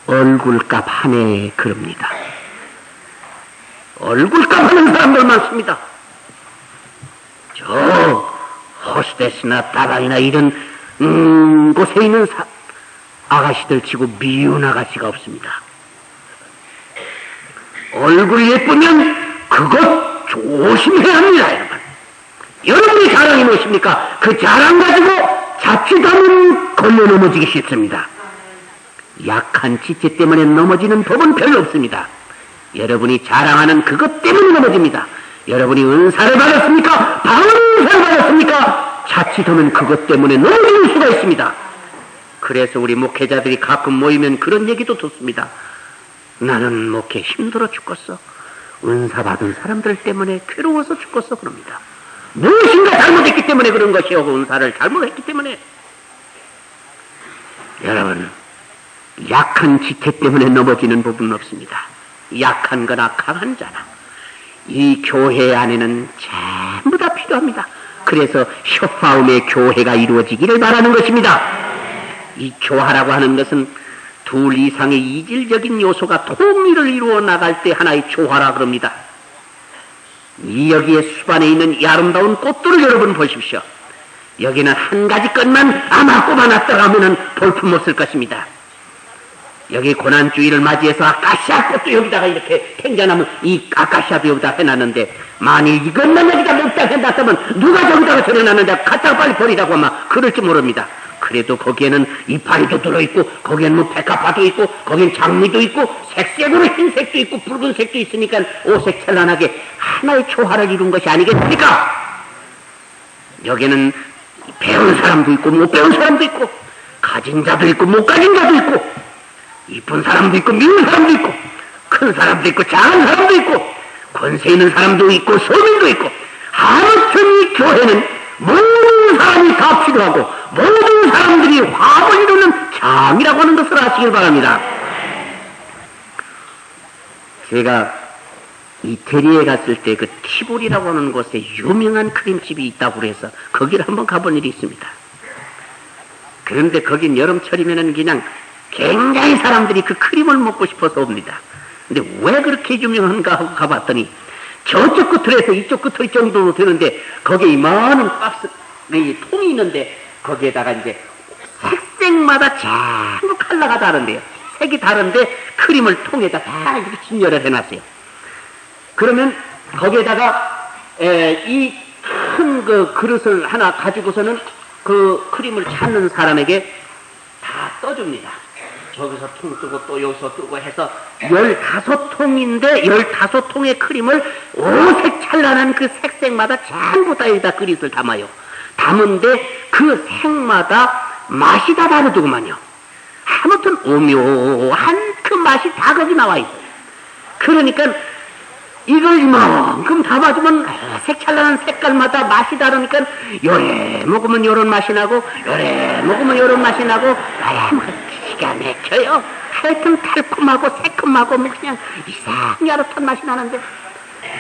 얼굴값 하네 그럽니다. 얼굴값 하는 사람들 많습니다. 저 호스테스나 다방이나 이런 곳에 있는 아가씨들 치고 미운 아가씨가 없습니다. 얼굴이 예쁘면 그것 조심해야 합니다, 여러분. 여러분이 자랑이 무엇입니까? 그 자랑 가지고 자칫하면 걸려 넘어지기 쉽습니다. 약한 지체 때문에 넘어지는 법은 별로 없습니다. 여러분이 자랑하는 그것 때문에 넘어집니다. 여러분이 은사를 받았습니까? 은사를 받았습니까? 자칫하면 그것 때문에 넘어질 수가 있습니다. 그래서 우리 목회자들이 가끔 모이면 그런 얘기도 듣습니다. 나는 목회 힘들어 죽겠어. 은사 받은 사람들 때문에 괴로워서 죽겠어 그럽니다. 무엇인가 잘못했기 때문에 그런 것이요. 은사를 잘못했기 때문에. 여러분, 약한 지체 때문에 넘어지는 부분은 없습니다. 약한 거나 강한 자나 이 교회 안에는 전부 다 필요합니다. 그래서 셔파움의 교회가 이루어지기를 바라는 것입니다. 이 교화라고 하는 것은 둘 이상의 이질적인 요소가 통일을 이루어 나갈 때 하나의 조화라 그럽니다. 이 여기에 수반에 있는 이 아름다운 꽃들을 여러분 보십시오. 여기는 한 가지 꽃만 아마 꼽아놨다가 하면은 볼품 없을 것입니다. 여기 고난주의를 맞이해서 아카시아 꽃도 여기다가 이렇게 팽겨나면 이 아카시아도 여기다 해놨는데 만일 이것만 여기다 못 해놨다면 누가 저기다가 저려놨는데 갖다가 빨리 버리라고 아마 그럴지 모릅니다. 그래도 거기에는 이파리도 들어있고 거기에는 뭐 백합화도 있고 거기엔 장미도 있고 색색으로 흰색도 있고 붉은색도 있으니까 오색찬란하게 하나의 조화를 이룬 것이 아니겠습니까? 여기는 배운 사람도 있고 못 배운 사람도 있고 가진 자도 있고 못 가진 자도 있고 이쁜 사람도 있고 미운 사람도 있고 큰 사람도 있고 작은 사람도 있고 권세 있는 사람도 있고 서민도 있고 아무튼 이 교회는 모든 사람이 다 필요하고 모든 사람들이 화합을 이루는 장이라고 하는 것을 아시길 바랍니다. 제가 이태리에 갔을 때 그 티볼이라고 하는 곳에 유명한 크림집이 있다고 그래서 거기를 한번 가본 일이 있습니다. 그런데 거긴 여름철이면은 그냥 굉장히 사람들이 그 크림을 먹고 싶어서 옵니다. 근데 왜 그렇게 유명한가 하고 가봤더니 저쪽 끝으로 해서 이쪽 끝으로 정도로 되는데 거기에 이만한 박스, 통이 있는데 거기에다가 이제 색색마다 전부 컬러가 다른데요. 색이 다른데 크림을 통에다 다 이렇게 진열을 해놨어요. 그러면 거기에다가 이 큰 그 그릇을 하나 가지고서는 그 크림을 찾는 사람에게 다 떠줍니다. 저기서 통 뜨고 또 여기서 뜨고 해서 15통인데 15통의 크림을 오색 찬란한 그 색색마다 전부 다 여기다 그릇을 담아요. 담은데 그 색마다 맛이 다 다르더구만요. 아무튼 오묘한 그 맛이 다 거기 나와 있어요. 그러니까 이걸 이만큼 담아주면 색찬란한 색깔마다 맛이 다르니까 요래 먹으면 요런 맛이 나고 요래 먹으면 요런 맛이 나고 기가 막혀요. 하여튼 달콤하고 새콤하고 뭐 그냥 이상히 야릇한 맛이 나는데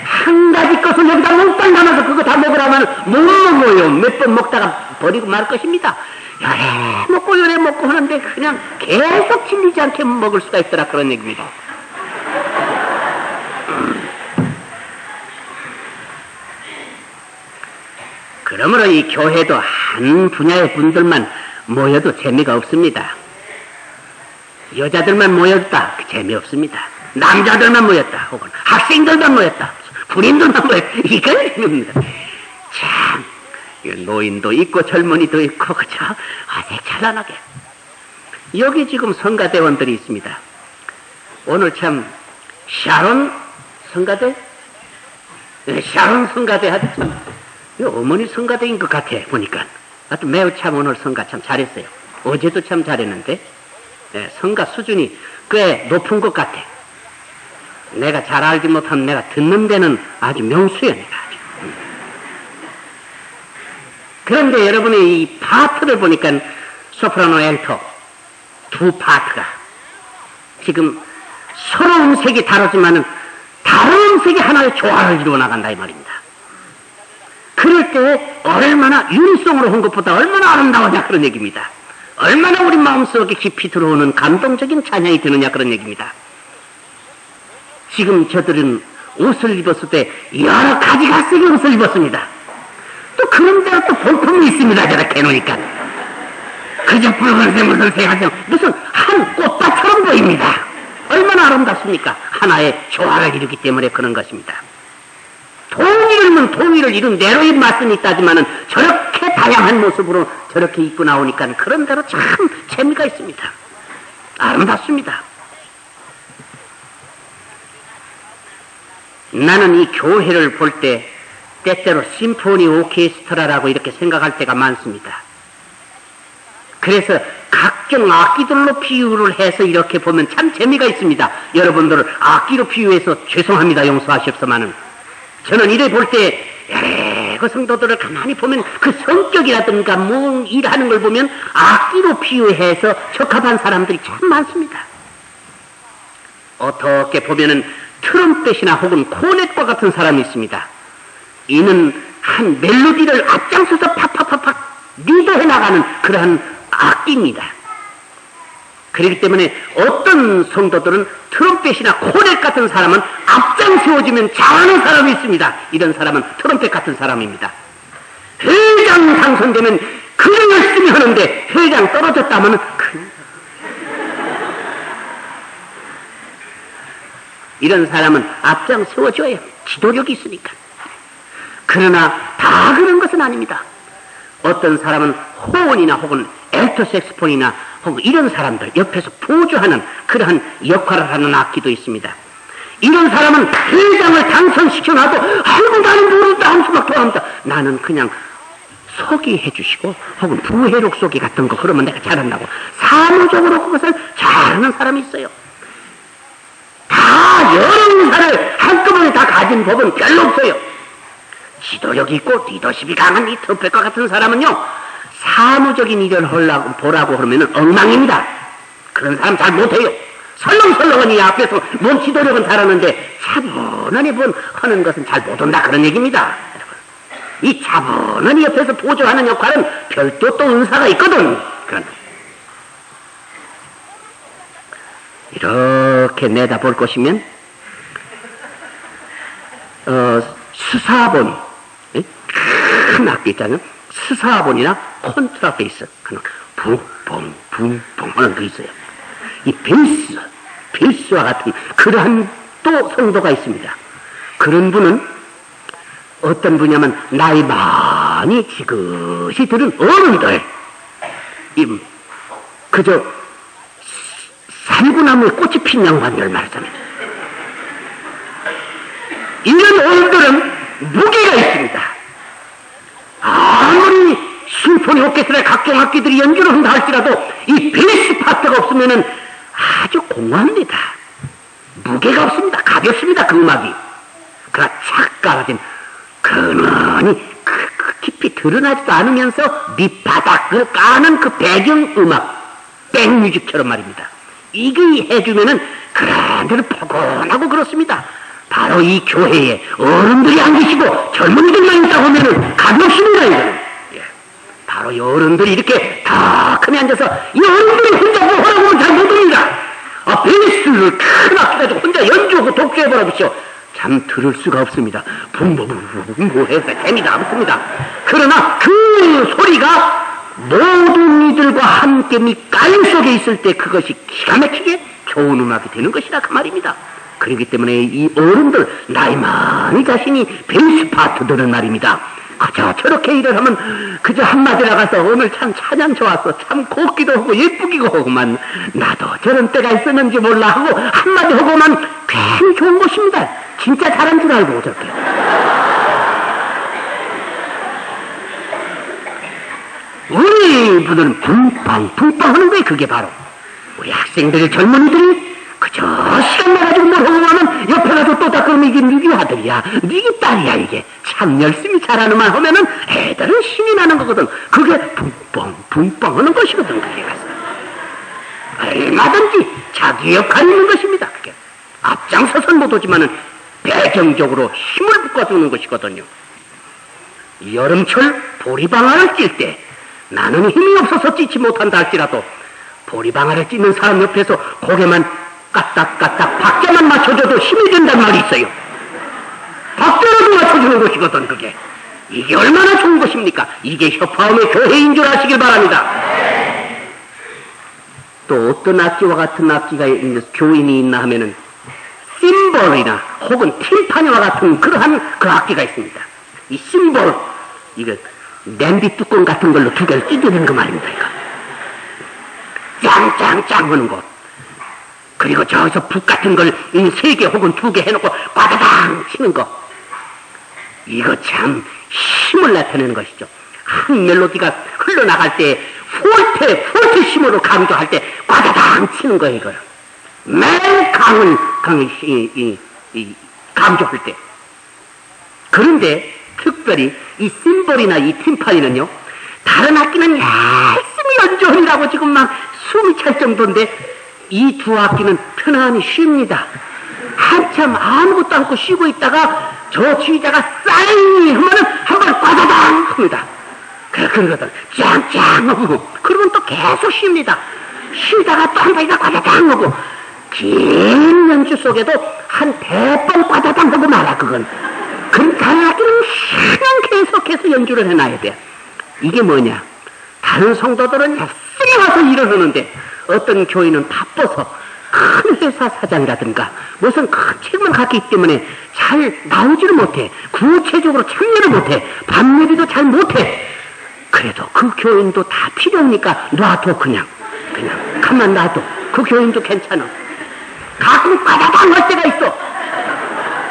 한 가지 것을 여기다 몽땅 담아서 그거 다 먹으라면 못 먹어요. 몇 번 먹다가 버리고 말 것입니다. 요래 먹고 요래 먹고 하는데 그냥 계속 질리지 않게 먹을 수가 있더라 그런 얘기입니다. 그러므로 이 교회도 한 분야의 분들만 모여도 재미가 없습니다. 여자들만 모였다. 재미없습니다. 남자들만 모였다. 혹은 학생들만 모였다. 군인들만 모였다. 이건 재미없습니다. 참, 노인도 있고 젊은이도 있고, 그죠? 어색찬란하게. 여기 지금 성가대원들이 있습니다. 오늘 참, 샤론 성가대? 네, 샤론 성가대 하도 참, 어머니 성가대인 것 같아, 보니까. 하여튼 매우 참 오늘 성가 참 잘했어요. 어제도 참 잘했는데, 네, 성가 수준이 꽤 높은 것 같아. 내가 잘 알지 못하면 내가 듣는 데는 아주 명수야, 내가 아주. 그런데 여러분이 이 파트를 보니까 소프라노, 엘토 두 파트가 지금 서로 음색이 다르지만은 다른 음색이 하나의 조화를 이루어 나간다 이 말입니다. 그럴 때 얼마나 유니송으로 한 것보다 얼마나 아름다우냐 그런 얘기입니다. 얼마나 우리 마음속에 깊이 들어오는 감동적인 찬양이 되느냐 그런 얘기입니다. 지금 저들은 옷을 입었을 때 여러 가지 각색의 옷을 입었습니다. 또 그런 대로 또 볼품이 있습니다. 저렇게 해놓으니까 그저 붉은색 무슨 한 꽃밭처럼 보입니다. 얼마나 아름답습니까? 하나의 조화를 이루기 때문에 그런 것입니다. 통일은 통일을 이룬 내로의 맛은 있다지만은 저렇게 다양한 모습으로 저렇게 입고 나오니까 그런 대로 참 재미가 있습니다. 아름답습니다. 나는 이 교회를 볼 때 때때로 심포니 오케스트라라고 이렇게 생각할 때가 많습니다. 그래서 각종 악기들로 비유를 해서 이렇게 보면 참 재미가 있습니다. 여러분들 악기로 비유해서 죄송합니다. 용서하시옵소만은 저는 이래 볼 때 그 성도들을 가만히 보면 그 성격이라든가 뭐 일하는 걸 보면 악기로 비유해서 적합한 사람들이 참 많습니다. 어떻게 보면은 트럼펫이나 혹은 코넷과 같은 사람이 있습니다. 이는 한 멜로디를 앞장서서 팍팍팍팍 리드해 나가는 그러한 악기입니다. 그렇기 때문에 어떤 성도들은 트럼펫이나 코넷 같은 사람은 앞장 세워지면 잘하는 사람이 있습니다. 이런 사람은 트럼펫 같은 사람입니다. 회장 당선되면 그냥 열심히 하는데 회장 떨어졌다면 그냥 이런 사람은 앞장 세워줘야 지도력이 있으니까. 그러나 다 그런 것은 아닙니다. 어떤 사람은 호언이나 혹은 엘토 색스폰이나 혹은 이런 사람들 옆에서 보조하는 그러한 역할을 하는 악기도 있습니다. 이런 사람은 회장을 당선시켜놔도 아이고 나는 모른다 한 수막 더합니다. 나는 그냥 소기 해주시고 혹은 부회록 소기 같은 거 그러면 내가 잘한다고 사무적으로 그것을 잘하는 사람이 있어요. 다 여러 의사를 한꺼번에 다 가진 법은 별로 없어요. 지도력이 있고 리더십이 강한 이 트럼펫과 같은 사람은요 사무적인 일을 보라고 그러면 엉망입니다. 그런 사람 잘 못해요. 설렁설렁은 이 앞에서 뭔 지도력은 잘하는데 차분하니 하는 것은 잘 못한다 그런 얘기입니다. 이 차분하니 옆에서 보조하는 역할은 별도 또 은사가 있거든. 그런 이렇게 내다볼 것이면 수사본 큰 악기 있잖아요. 수사본이나 콘트라베이스 붕붕 붕붕 하는 거 있어요. 이 베이스와 같은 그러한 또 성도가 있습니다. 그런 분은 어떤 분이냐면 나이 많이 지긋이 들은 어른들 그저 살구나무에 꽃이 핀 양반들 말하자면 이런 어른들은 무게가 있습니다. 아무리 심포니 오케스트라의 각종 악기들이 연주를 한다 할지라도 이 베이스 파트가 없으면은 아주 공허합니다. 무게가 없습니다. 가볍습니다. 그 음악이. 그러나 착 깔아진 근원이 깊이 드러나지도 않으면서 밑바닥을 까는 그 배경음악 백뮤직처럼 말입니다. 이게 해주면은 그런데도 포근하고 그렇습니다. 바로 이 교회에 어른들이 안 계시고 젊은이들만 있다고 하면은 가볍습니다. 이거는. 바로 이 어른들이 이렇게 다 크게 앉아서 이 어른들이 혼자 뭐 하라고 하면 잘 못합니다. 베이스를 큰 악기 가지고 혼자 연주하고 독주해보라 보시오. 참 들을 수가 없습니다. 붕붕붕붕 해서 재미가 없습니다. 그러나 그 소리가 모든 이들과 함께 밑가림 속에 있을 때 그것이 기가 막히게 좋은 음악이 되는 것이라 그 말입니다. 그렇기 때문에 이 어른들 나이 많은 자신이 베이스 파트 드는 말입니다. 그저 저렇게 일을 하면 그저 한마디 나가서 오늘 참 찬양 좋았어, 참 곱기도 하고 예쁘기도 하고만, 나도 저런 때가 있었는지 몰라 하고 한마디 하고만 괜히 좋은 것입니다. 진짜 잘한 줄 알고 저렇게. 우리 분들은 붕빵 하는 거예요. 그게 바로 우리 학생들, 젊은이들이 그저 시간 나가지고 뭘 하고 하면 옆에 가서 또 다 그러면 이게 니네 아들이야, 니네 딸이야, 이게 참 열심히 잘하는 말 하면은 애들은 신이 나는 거거든. 그게 붕빵 하는 것이거든. 그게 가서 얼마든지 자기 역할이 있는 것입니다. 그게 앞장서선 못하지만은 배경적으로 힘을 북어주는 것이거든요. 여름철 보리방아를 찔 때 나는 힘이 없어서 찢지 못한다 할지라도 보리방아를 찢는 사람 옆에서 고개만 까딱까딱 박자만 맞춰줘도 힘이 된단 말이 있어요. 박자라도 맞춰주는 것이거든. 그게 이게 얼마나 좋은 것입니까? 이게 협화음의 교회인 줄 아시길 바랍니다. 또 어떤 악기와 같은 악기가 있는 교인이 있나 하면은 심볼이나 혹은 팀파니와 같은 그러한 그 악기가 있습니다. 이 심볼, 이거 냄비 뚜껑 같은 걸로 두 개를 찢어내는 거 말입니다. 이거 짱짱짱 하는 거. 그리고 저기서 북 같은 걸 세 개 혹은 두 개 해놓고 꽈다당 치는 거. 이거 참 힘을 나타내는 것이죠. 한 멜로디가 흘러나갈 때 포르테심으로 강조할 때 꽈다당 치는 거예요. 이거는 매우 강한 강조할 때. 그런데 특별히 이 심볼이나 이 팀파니는요, 다른 악기는 열심히 연주하느라고 지금 막 숨이 찰 정도인데 이 두 악기는 편안히 쉽니다. 한참 아무것도 않고 쉬고 있다가 저 지휘자가 싸이 하면은 한번 꽈다당 합니다. 그러거든. 짱짱 하고 그러면 또 계속 쉽니다. 쉬다가 또 한 번이나 꽈다당 하고 긴 연주 속에도 한 100번 꽈다당 하고 말아. 그건 그럼 다른 악기는 그냥 계속해서 연주를 해놔야 돼. 이게 뭐냐, 다른 성도들은 열심히 와서 일을 하는데 어떤 교인은 바빠서 큰 회사 사장이라든가 무슨 큰 책임을 갖기 때문에 잘 나오지를 못해. 구체적으로 참여를 못해. 밤예비도 잘 못해. 그래도 그 교인도 다 필요하니까 놔둬. 그냥 가만 놔둬. 그 교인도 괜찮아. 가끔 까다당 할 때가 있어.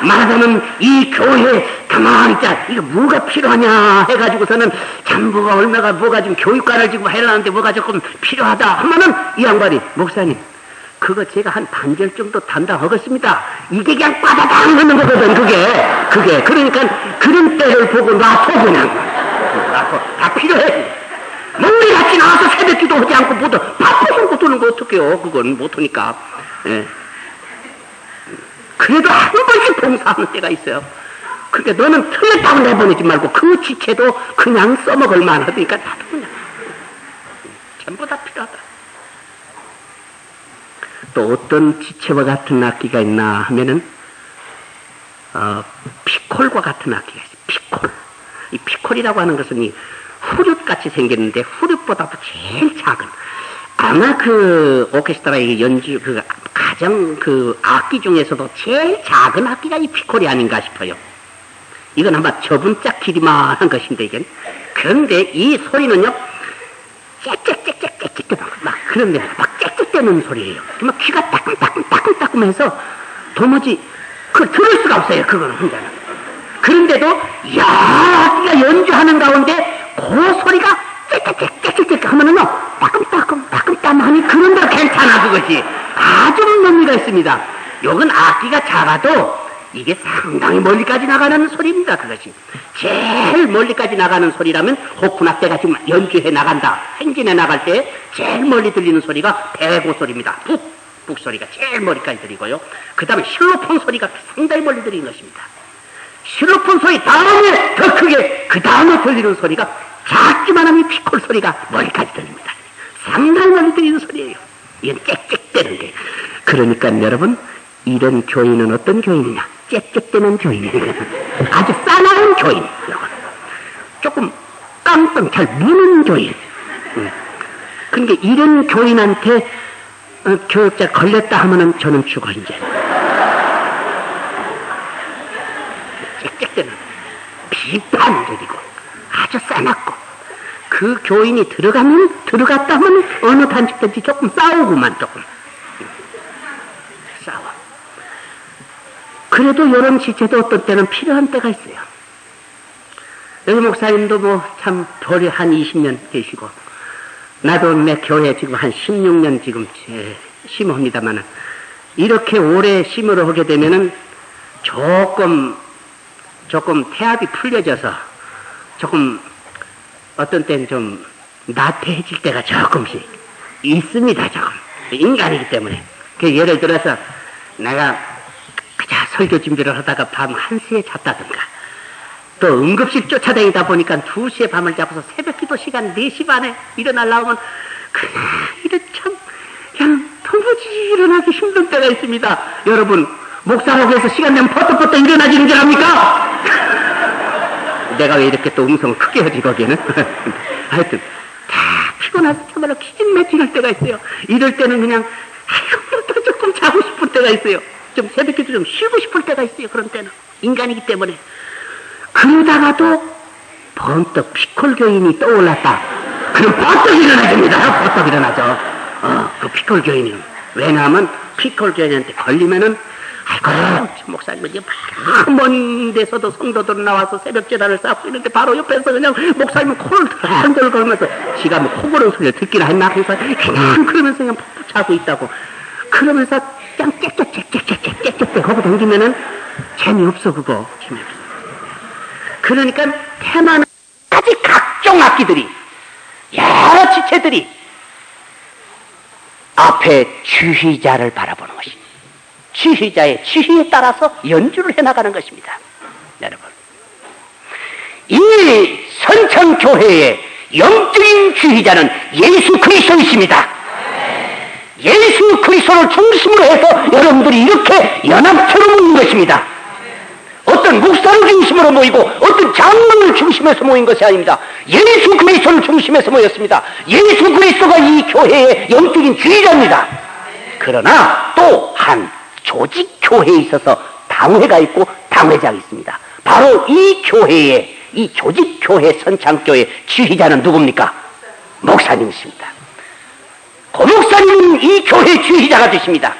말하자면 이 교회 가만히 있자, 이거 뭐가 필요하냐 해가지고서는 장부가 얼마가 뭐가 좀 교육관을 지금 해라는데 뭐가 조금 필요하다 하면은 이 양반이 목사님 그거 제가 한 반절 정도 담당하겠습니다. 이게 그냥 빠다당 하는 거거든. 그게 그러니까 그런 때를 보고 놔둬. 그냥 놔둬. 다 필요해. 멀리같이 나와서 새벽기도 하지 않고 뭐도 바빠서 못 오는 거 어떡해요. 그건 못하니까. 예. 그래도 한 번씩 봉사하는 때가 있어요. 그러니까 너는 틀렸다고 내보내지 말고 그 지체도 그냥 써먹을 만하니까 나도 그냥 전부 다 필요하다. 또 어떤 지체와 같은 악기가 있나 하면은 피콜과 같은 악기가 있어요. 피콜. 이 피콜이라고 하는 것은 이 후룻같이 생겼는데 후룻보다도 제일 작은, 아마 그 오케스트라의 연주 그 가장 그 악기 중에서도 제일 작은 악기가 이 피콜이 아닌가 싶어요. 이건 아마 저분짝 길이만한 것인데 이게. 그런데 이 소리는요, 짹짹짹짹짹짹 막 그런데 막 짹짹대는 소리예요. 막 귀가 따끔따끔해서 도무지 그 들을 수가 없어요. 그거는 혼자는. 그런데도 악기가 연주하는 가운데 그 소리가 짹짹짹짹짹 하면은요, 따끔따끔하니 그런데 괜찮아. 그것이 아주 의미가 있습니다. 요건 악기가 작아도 이게 상당히 멀리까지 나가는 소리입니다. 그것이 제일 멀리까지 나가는 소리라면 호쿠나 때가 지금 연주해 나간다, 행진해 나갈 때 제일 멀리 들리는 소리가 배고 소리입니다. 북 소리가 제일 멀리까지 들리고요. 그 다음에 실로폰 소리가 상당히 멀리 들리는 것입니다. 실로폰 소리 다음에 더 크게 그 다음에 들리는 소리가 작지만 하면 피콜 소리가 멀리까지 들립니다. 상당히 멀리 들리는 소리예요. 이건 짹짹대는 게. 그러니까 여러분, 이런 교인은 어떤 교인이냐? 짹짹대는 교인이에요. 아주 싸나운 교인. 조금 깡통 잘 무는 교인. 그러니까 이런 교인한테 교육자 걸렸다 하면은 저는 죽어 이제. 짹짹대는 비판적이고 아주 싸납고 그 교인이 들어갔다 하면 어느 단집든지 조금 싸우고만 조금 싸워. 그래도 이런 지체도 어떤 때는 필요한 때가 있어요. 여기 목사님도 뭐 참 벌이 한 20년 계시고 나도 내 교회 지금 한 16년 지금 심호합니다만은 이렇게 오래 심으러 하게 되면은 조금 태압이 풀려져서 조금 어떤 때는 좀 나태해질 때가 조금씩 있습니다. 조금 인간이기 때문에. 그 예를 들어서 내가 그냥 설교 준비를 하다가 밤 1시에 잤다든가 또 응급실 쫓아다니다 보니까 2시에 밤을 잡아서 새벽 기도 시간 4시 반에 일어나려면 그냥 이래 참 그냥 도무지 일어나기 힘든 때가 있습니다. 여러분 목사라고 해서 시간 내면 버떡버떡 일어나지는 줄 압니까? 내가 왜 이렇게 또 음성을 크게 하지 거기는? 하여튼 다 피곤해서 정말로 기진맥진할 때가 있어요. 이럴 때는 그냥 또 조금 자고 싶을 때가 있어요. 좀 새벽기도 좀 쉬고 싶을 때가 있어요. 그런 때는 인간이기 때문에. 그러다가도 번뜩 피콜 교인이 떠올랐다. 그럼 번뜩 일어나줍니다. 번뜩 일어나죠. 그 피콜 교인이. 왜냐하면 피콜 교인한테 걸리면은 아이고 목사님은 이제 먼 데서도 성도들 나와서 새벽 제단을 쌓고 있는데 바로 옆에서 그냥 목사님은 코를 덜덜 걸면서 지가 뭐 코고는 소리를 듣기나 했나 해서 그냥 그러면서 그냥 푹푹 자고 있다고. 그러면서 그냥 짹짹짹짹짹짹짹 하고 다니면은 재미없어 그거. 재미없어. 그러니까 테마는 아직 각종 악기들이 여러 지체들이 앞에 주휘자를 바라보는 것입니다. 주휘자의 주휘에 따라서 연주를 해나가는 것입니다. 여러분 이 선천교회의 영적인 주휘자는 예수 그리스도이십니다. 예수 그리스도를 중심으로 해서 여러분들이 이렇게 연합처럼 모인 것입니다. 어떤 목사를 중심으로 모이고 어떤 장로를 중심에서 모인 것이 아닙니다. 예수 그리스도를 중심에서 모였습니다. 예수 그리스도가 이 교회의 영적인 주의자입니다. 그러나 또 한 조직 교회에 있어서 당회가 있고 당회장이 있습니다. 바로 이 교회의 이 조직 교회 선창교회 주의자는 누굽니까? 목사님이십니다. 그 목사님은 이 교회 주의자가 되십니다.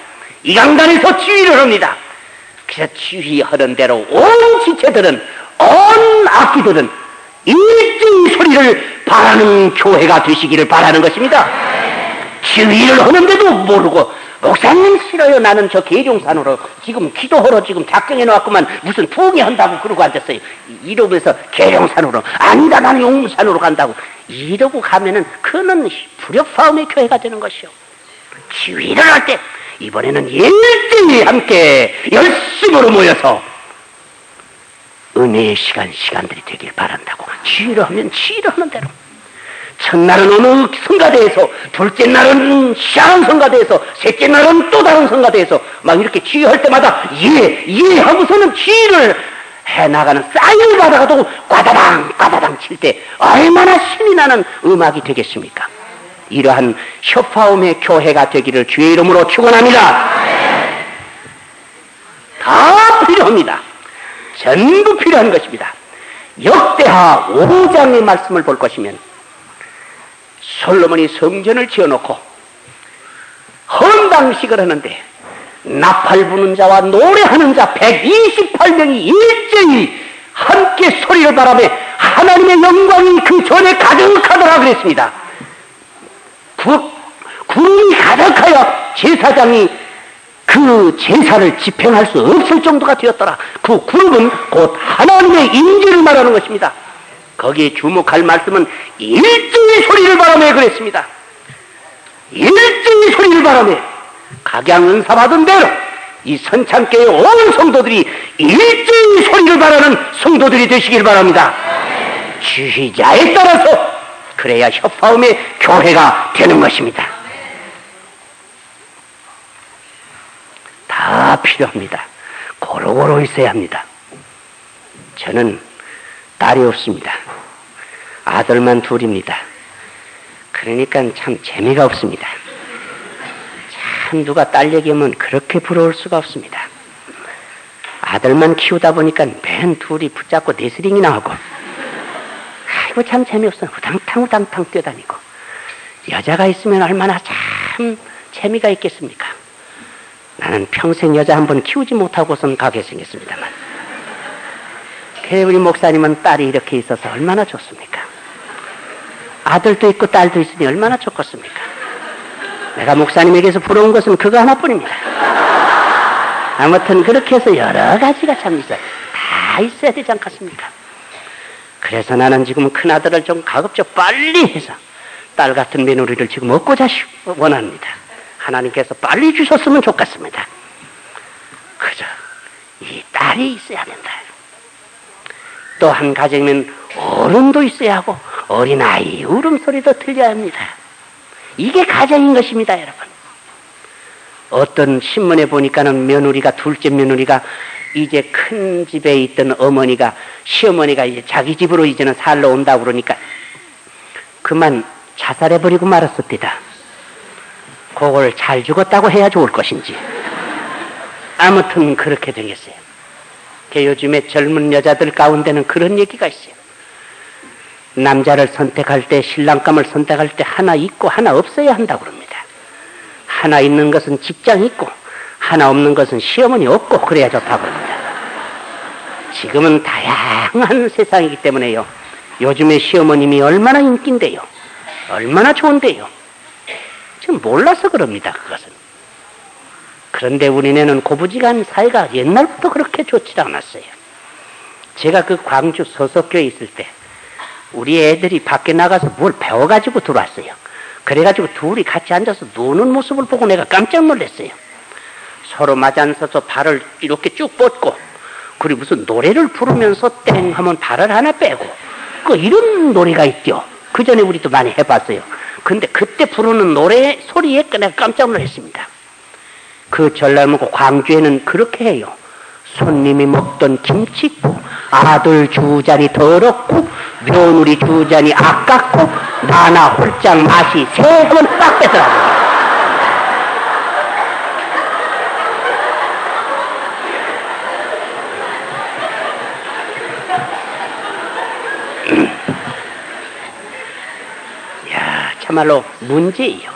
이 강단에서 주의를 합니다. 그래서 주의하는 대로 온 지체들은 온 악기들은 일제히 소리를 바라는 교회가 되시기를 바라는 것입니다. 주의를 하는데도 모르고 목사님 싫어요. 나는 저 계룡산으로 지금 기도하러 지금 작정해 놓았구만 무슨 부흥회 한다고 그러고 앉았어요. 이러면서 계룡산으로 아니다 나는 용산으로 간다고 이러고 가면은 그는 불협화음의 교회가 되는 것이요. 주의를 할 때 이번에는 일제히 함께 열심으로 모여서 은혜의 시간들이 되길 바란다고. 주의를 하면 주의를 하는 대로. 첫날은 어느 성가대에서, 둘째 날은 다른 성가대에서, 셋째 날은 또 다른 성가대에서 막 이렇게 주의할 때마다 예 하고서는 주의를 해나가는 사인을 받아가도 꽈다당 칠 때 얼마나 신이 나는 음악이 되겠습니까? 이러한 협화음의 교회가 되기를 주의 이름으로 축원합니다. 다 필요합니다. 전부 필요한 것입니다. 역대하 5장의 말씀을 볼 것이면 솔로몬이 성전을 지어놓고 헌당식을 하는데 나팔 부는 자와 노래하는 자 128명이 일제히 함께 소리를 바라며 하나님의 영광이 그 전에 가득하더라 그랬습니다. 구름이 가득하여 제사장이 그 제사를 집행할 수 없을 정도가 되었더라. 그 구름은 곧 하나님의 임재를 말하는 것입니다. 거기에 주목할 말씀은 일제히 소리를 바라며 그랬습니다. 일제히 소리를 바라며 각양 은사 받은 대로 이 선창교회 온 성도들이 일제히 소리를 바라는 성도들이 되시길 바랍니다. 주의자에 따라서 그래야 협화음의 교회가 되는 것입니다. 다 필요합니다. 고루고루 있어야 합니다. 저는 딸이 없습니다. 아들만 둘입니다. 그 그러니까 참 재미가 없습니다. 참 누가 딸 얘기하면 그렇게 부러울 수가 없습니다. 아들만 키우다 보니까 맨 둘이 붙잡고 네스링이나 하고, 아이고 참 재미없어. 우당탕 뛰어다니고. 여자가 있으면 얼마나 참 재미가 있겠습니까? 나는 평생 여자 한 번 키우지 못하고선 가게 생겼습니다만, 우리 목사님은 딸이 이렇게 있어서 얼마나 좋습니까? 아들도 있고 딸도 있으니 얼마나 좋겠습니까? 내가 목사님에게서 부러운 것은 그거 하나뿐입니다. 아무튼 그렇게 해서 여러 가지가 참 있어요. 다 있어야 되지 않겠습니까? 그래서 나는 지금 큰아들을 좀 가급적 빨리 해서 딸 같은 며느리를 지금 얻고자 원합니다. 하나님께서 빨리 주셨으면 좋겠습니다. 그저 이 딸이 있어야 된다. 또 한 가정이면 어른도 있어야 하고 어린아이 울음소리도 들려야 합니다. 이게 가정인 것입니다, 여러분. 어떤 신문에 보니까는 며느리가, 둘째 며느리가 이제 큰 집에 있던 어머니가, 시어머니가 이제 자기 집으로 이제는 살러 온다고 그러니까 그만 자살해버리고 말았었디다. 그걸 잘 죽었다고 해야 좋을 것인지. 아무튼 그렇게 되겠어요. 요즘에 젊은 여자들 가운데는 그런 얘기가 있어요. 남자를 선택할 때, 신랑감을 선택할 때 하나 있고 하나 없어야 한다고 그럽니다. 하나 있는 것은 직장 있고 하나 없는 것은 시어머니 없고 그래야 좋다고 합니다. 지금은 다양한 세상이기 때문에요. 요즘에 시어머님이 얼마나 인기인데요. 얼마나 좋은데요. 지금 몰라서 그럽니다. 그것은. 그런데 우리네는 고부지간 사이가 옛날부터 그렇게 좋지 않았어요. 제가 그 광주 서석교에 있을 때 우리 애들이 밖에 나가서 뭘 배워가지고 들어왔어요. 그래가지고 둘이 같이 앉아서 노는 모습을 보고 내가 깜짝 놀랐어요. 서로 마주 앉아서 발을 이렇게 쭉 뻗고, 그리고 무슨 노래를 부르면서 땡 하면 발을 하나 빼고, 이런 노래가 있죠. 그 전에 우리도 많이 해봤어요. 근데 그때 부르는 노래 소리에 내가 깜짝 놀랐습니다. 그 전라북도 광주에는 그렇게 해요. 손님이 먹던 김치 있고, 아들 주잔이 더럽고, 며느리 주잔이 아깝고, 나나 홀짝 맛이 세 번 딱 빼더라고요. 야, 참말로 문제예요.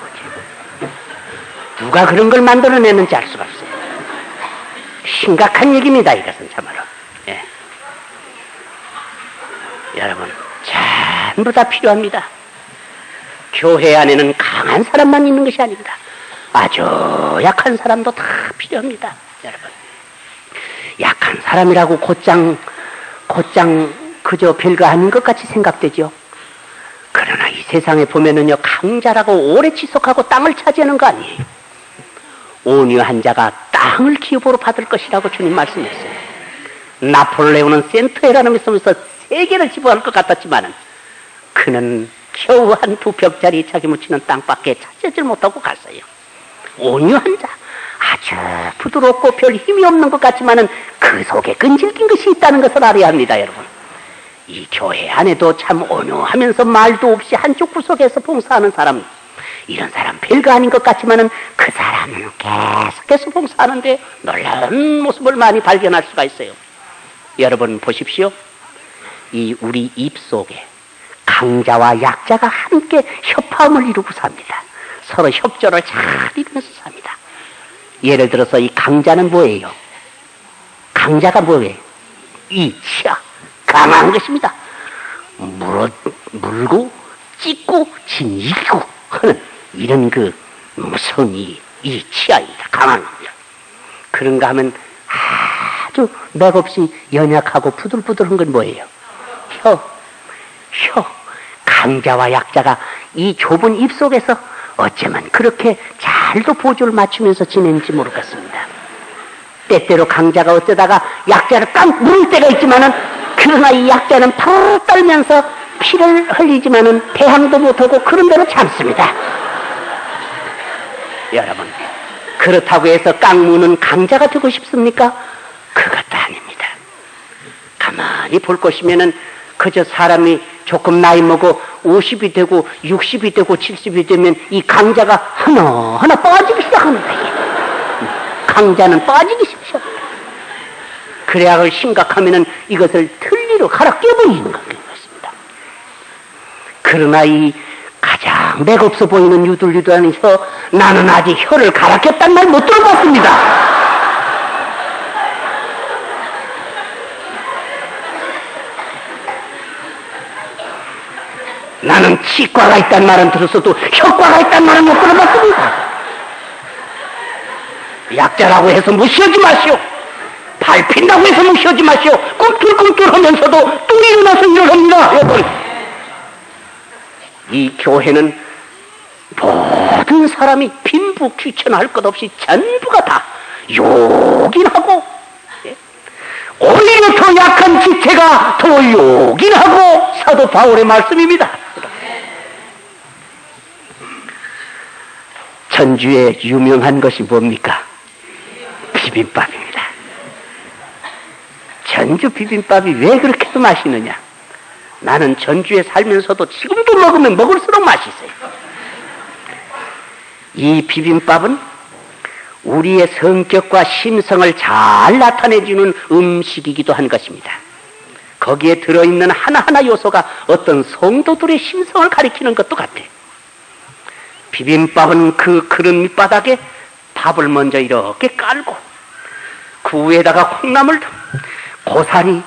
누가 그런 걸 만들어내는지 알 수가 없어요. 심각한 얘기입니다, 이것은 참말로. 예. 여러분, 전부 다 필요합니다. 교회 안에는 강한 사람만 있는 것이 아닙니다. 아주 약한 사람도 다 필요합니다, 여러분. 약한 사람이라고 곧장 그저 별거 아닌 것 같이 생각되죠. 그러나 이 세상에 보면은요, 강자라고 오래 지속하고 땅을 차지하는 거 아니에요. 온유한 자가 땅을 기업으로 받을 것이라고 주님 말씀했어요. 나폴레옹은 센트에라는 섬에서 세계를 지배할 것 같았지만은 그는 겨우 한 2뼘짜리 자기 묻히는 땅밖에 차지하지 못하고 갔어요. 온유한 자, 아주 부드럽고 별 힘이 없는 것 같지만은 그 속에 끈질긴 것이 있다는 것을 알아야 합니다, 여러분. 이 교회 안에도 참 온유하면서 말도 없이 한쪽 구석에서 봉사하는 사람, 이런 사람 별거 아닌 것 같지만은 그 사람은 계속해서 봉사하는데 놀라운 모습을 많이 발견할 수가 있어요. 여러분 보십시오. 이 우리 입 속에 강자와 약자가 함께 협화음을 이루고 삽니다. 서로 협조를 잘 이루면서 삽니다. 예를 들어서 이 강자는 뭐예요? 강자가 뭐예요? 이치야, 강한 것입니다. 물고 찢고 진이기고 하는 이런 그 무서운 이 치아입니다. 강한 겁니다. 그런가 하면 아주 맥없이 연약하고 부들부들한 건 뭐예요? 혀. 강자와 약자가 이 좁은 입 속에서 어쩌면 그렇게 잘도 보조를 맞추면서 지내는지 모르겠습니다. 때때로 강자가 어쩌다가 약자를 깜 물을 때가 있지만은, 그러나 이 약자는 펄 떨면서 피를 흘리지만은 대항도 못하고 그런 대로 참습니다. 여러분, 그렇다고 해서 깡무는 강자가 되고 싶습니까? 그것도 아닙니다. 가만히 볼 것이면은 그저 사람이 조금 나이 먹어 50이 되고 60이 되고 70이 되면 이 강자가 하나하나 빠지기 시작하는 거예요. 강자는 빠지기 시작합니다. 그래야 그걸 심각하면은 이것을 틀니로 갈아 깨버리는 것입니다. 그러나 이 가장 맥없어 보이는 유들유들하면서 나는 아직 혀를 갈아 꼈단 말 못 들어봤습니다. 나는 치과가 있단 말은 들었어도 혀과가 있단 말은 못 들어봤습니다. 약자라고 해서 무시하지 마시오. 밟힌다고 해서 무시하지 마시오. 꿈틀꿈틀 하면서도 또 일어나서 일을 합니다. 여러분, 이 교회는 모든 사람이 빈부귀천할 것 없이 전부가 다 요긴하고, 오히려 더 약한 지체가 더 요긴하고 사도 바울의 말씀입니다. 전주에 유명한 것이 뭡니까? 비빔밥입니다. 전주 비빔밥이 왜 그렇게도 맛있느냐? 나는 전주에 살면서도 지금도 먹으면 먹을수록 맛있어요. 이 비빔밥은 우리의 성격과 심성을 잘 나타내주는 음식이기도 한 것입니다. 거기에 들어있는 하나하나 요소가 어떤 성도들의 심성을 가리키는 것도 같아요. 비빔밥은 그 그릇 밑바닥에 밥을 먼저 이렇게 깔고 그 위에다가 콩나물, 고사리,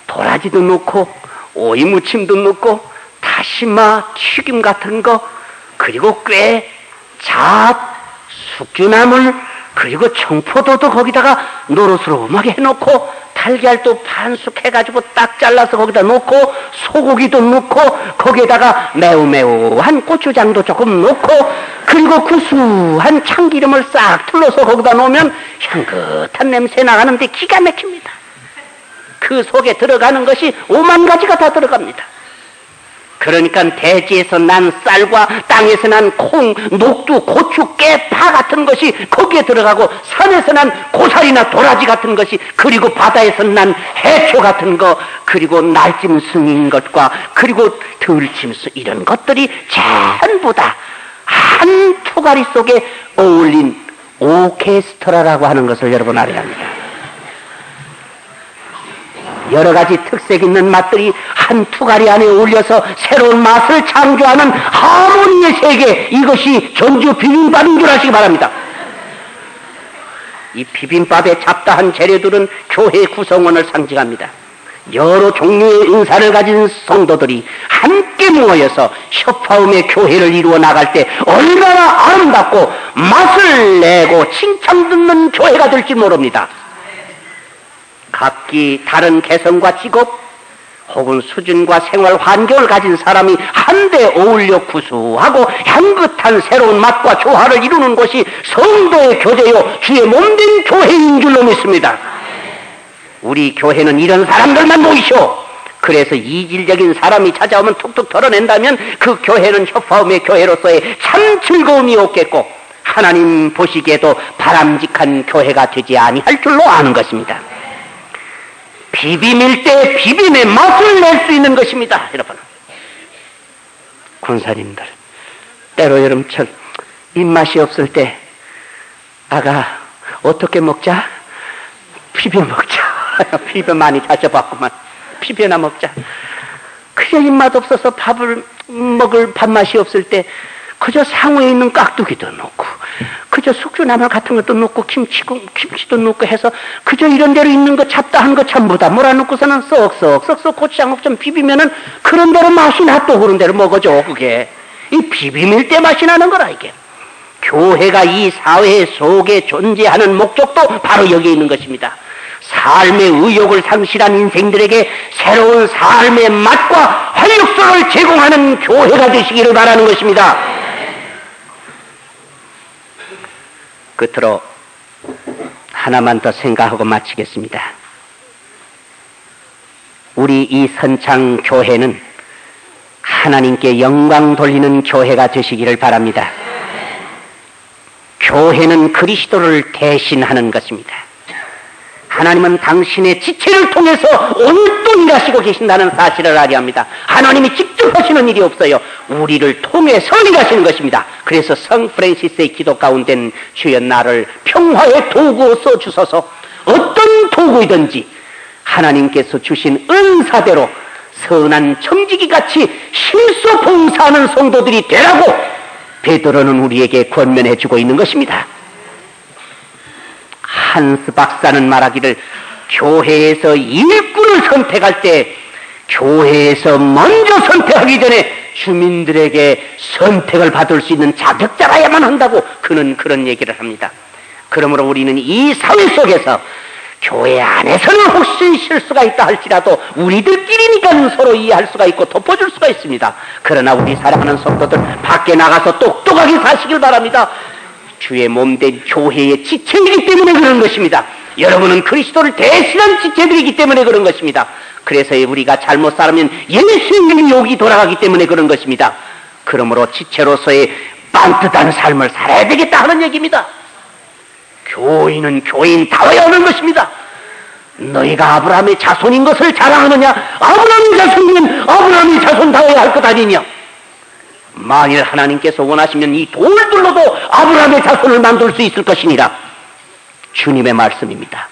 도라지도 넣고 오이 무침도 넣고 다시마, 튀김 같은 거, 그리고 꽤, 잡, 숙주나물, 그리고 청포도도 거기다가 노릇스름하게 해놓고 달걀도 반숙 해가지고 딱 잘라서 거기다 놓고 소고기도 넣고 거기에다가 매우매우한 고추장도 조금 넣고 그리고 구수한 참기름을 싹 둘러서 거기다 놓으면 향긋한 냄새 나가는데 기가 막힙니다. 그 속에 들어가는 것이 5만 가지가 다 들어갑니다. 그러니까 대지에서 난 쌀과 땅에서 난 콩, 녹두, 고추, 깨, 파 같은 것이 거기에 들어가고 산에서 난 고사리나 도라지 같은 것이 그리고 바다에서 난 해초 같은 거 그리고 날짐승인 것과 그리고 들짐승 이런 것들이 전부 다 한 투가리 속에 어울린 오케스트라라고 하는 것을 여러분 알아야 합니다. 여러 가지 특색 있는 맛들이 한 투가리 안에 어울려서 새로운 맛을 창조하는 하모니의 세계, 이것이 전주 비빔밥인 줄 아시기 바랍니다. 이 비빔밥의 잡다한 재료들은 교회 구성원을 상징합니다. 여러 종류의 은사를 가진 성도들이 함께 모여서 협화음의 교회를 이루어 나갈 때 얼마나 아름답고 맛을 내고 칭찬 듣는 교회가 될지 모릅니다. 각기 다른 개성과 직업 혹은 수준과 생활 환경을 가진 사람이 한데 어울려 구수하고 향긋한 새로운 맛과 조화를 이루는 것이 성도의 교제요 주의 몸된 교회인 줄로 믿습니다. 우리 교회는 이런 사람들만 모이쇼. 그래서 이질적인 사람이 찾아오면 툭툭 털어낸다면 그 교회는 협화음의 교회로서의 참 즐거움이 없겠고 하나님 보시기에도 바람직한 교회가 되지 아니할 줄로 아는 것입니다. 비빔일 때 비빔의 맛을 낼 수 있는 것입니다. 여러분, 군사님들, 때로 여름철 입맛이 없을 때 아가 어떻게 먹자? 비벼 먹자. 비벼 많이 다져봤구만. 비벼나 먹자. 그저 입맛 없어서 밥을 먹을 밥맛이 없을 때 그저 상호에 있는 깍두기도 넣고 그저 숙주나물 같은 것도 넣고 김치도 넣고 해서 그저 이런 대로 있는 거 잡다한 거 전부 다 몰아넣고서는 쏙쏙 고추장 좀 비비면은 그런 대로 맛이 나. 또 그런 대로 먹어줘. 그게 이 비빔일 때 맛이 나는 거라. 이게 교회가 이 사회 속에 존재하는 목적도 바로 여기에 있는 것입니다. 삶의 의욕을 상실한 인생들에게 새로운 삶의 맛과 활력소를 제공하는 교회가 되시기를 바라는 것입니다. 끝으로 하나만 더 생각하고 마치겠습니다. 우리 이 선창 교회는 하나님께 영광 돌리는 교회가 되시기를 바랍니다. 교회는 그리스도를 대신하는 것입니다. 하나님은 당신의 지체를 통해서 오늘 또 일하시고 계신다는 사실을 알아야 합니다. 하나님이 직접 하시는 일이 없어요. 우리를 통해서 일하시는 것입니다. 그래서 성 프란시스의 기도 가운데는 주여 나를 평화의 도구로 써주소서, 어떤 도구이든지 하나님께서 주신 은사대로 선한 청지기같이 힘써 봉사하는 성도들이 되라고 베드로는 우리에게 권면해주고 있는 것입니다. 한스 박사는 말하기를 교회에서 일꾼을 선택할 때 교회에서 먼저 선택하기 전에 주민들에게 선택을 받을 수 있는 자격자라야만 한다고 그는 그런 얘기를 합니다. 그러므로 우리는 이 사회 속에서 교회 안에서는 혹시 실수가 있다 할지라도 우리들끼리니까 서로 이해할 수가 있고 덮어줄 수가 있습니다. 그러나 우리 사랑하는 성도들 밖에 나가서 똑똑하게 사시길 바랍니다. 주의 몸된 교회의 지체이기 때문에 그런 것입니다. 여러분은 그리스도를 대신한 지체들이기 때문에 그런 것입니다. 그래서 우리가 잘못 살면 예수님의 욕이 돌아가기 때문에 그런 것입니다. 그러므로 지체로서의 반듯한 삶을 살아야 되겠다 하는 얘기입니다. 교인은 교인다워야 하는 것입니다. 너희가 아브라함의 자손인 것을 자랑하느냐? 아브라함의 자손이면 아브라함의 자손다워야 할 것 아니냐? 만일 하나님께서 원하시면 이 돌들로도 아브라함의 자손을 만들 수 있을 것이니라. 주님의 말씀입니다.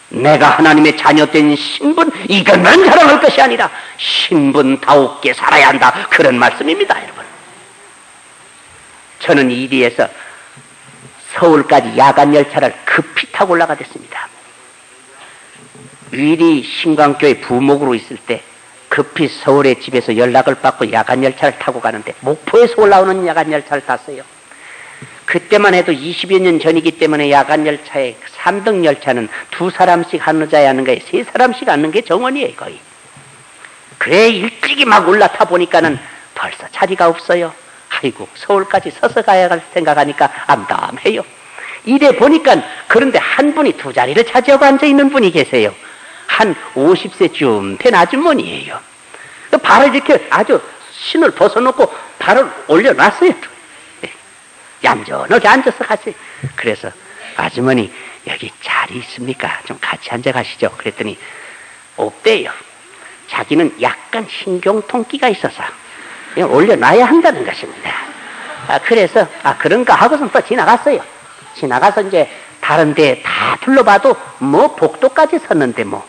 내가 하나님의 자녀된 신분, 이것만 자랑할 것이 아니라 신분다우게 살아야 한다. 그런 말씀입니다, 여러분. 저는 이리에서 서울까지 야간 열차를 급히 타고 올라가겠습니다. 미리 신광교회 부목으로 있을 때 급히 서울의 집에서 연락을 받고 야간 열차를 타고 가는데 목포에서 올라오는 야간 열차를 탔어요. 그때만 해도 20여 년 전이기 때문에 야간 열차에 3등 열차는 2사람씩 한 의자에 앉는 거에 3사람씩 앉는 게 정원이에요, 거의. 그래 일찍이 막 올라타 보니까는 벌써 자리가 없어요. 아이고, 서울까지 서서 가야 할 생각하니까 암담해요. 이래 보니까 그런데 한 분이 2자리를 차지하고 앉아있는 분이 계세요. 한 50세쯤 된 아주머니예요. 발을 이렇게 아주 신을 벗어놓고 발을 올려놨어요. 얌전하게 앉아서 가세요. 그래서 아주머니 여기 자리 있습니까? 좀 같이 앉아 가시죠. 그랬더니 없대요. 자기는 약간 신경통기가 있어서 올려놔야 한다는 것입니다. 그래서 그런가 하고선 또 지나갔어요. 지나가서 이제 다른 데 다 둘러봐도 뭐 복도까지 섰는데 뭐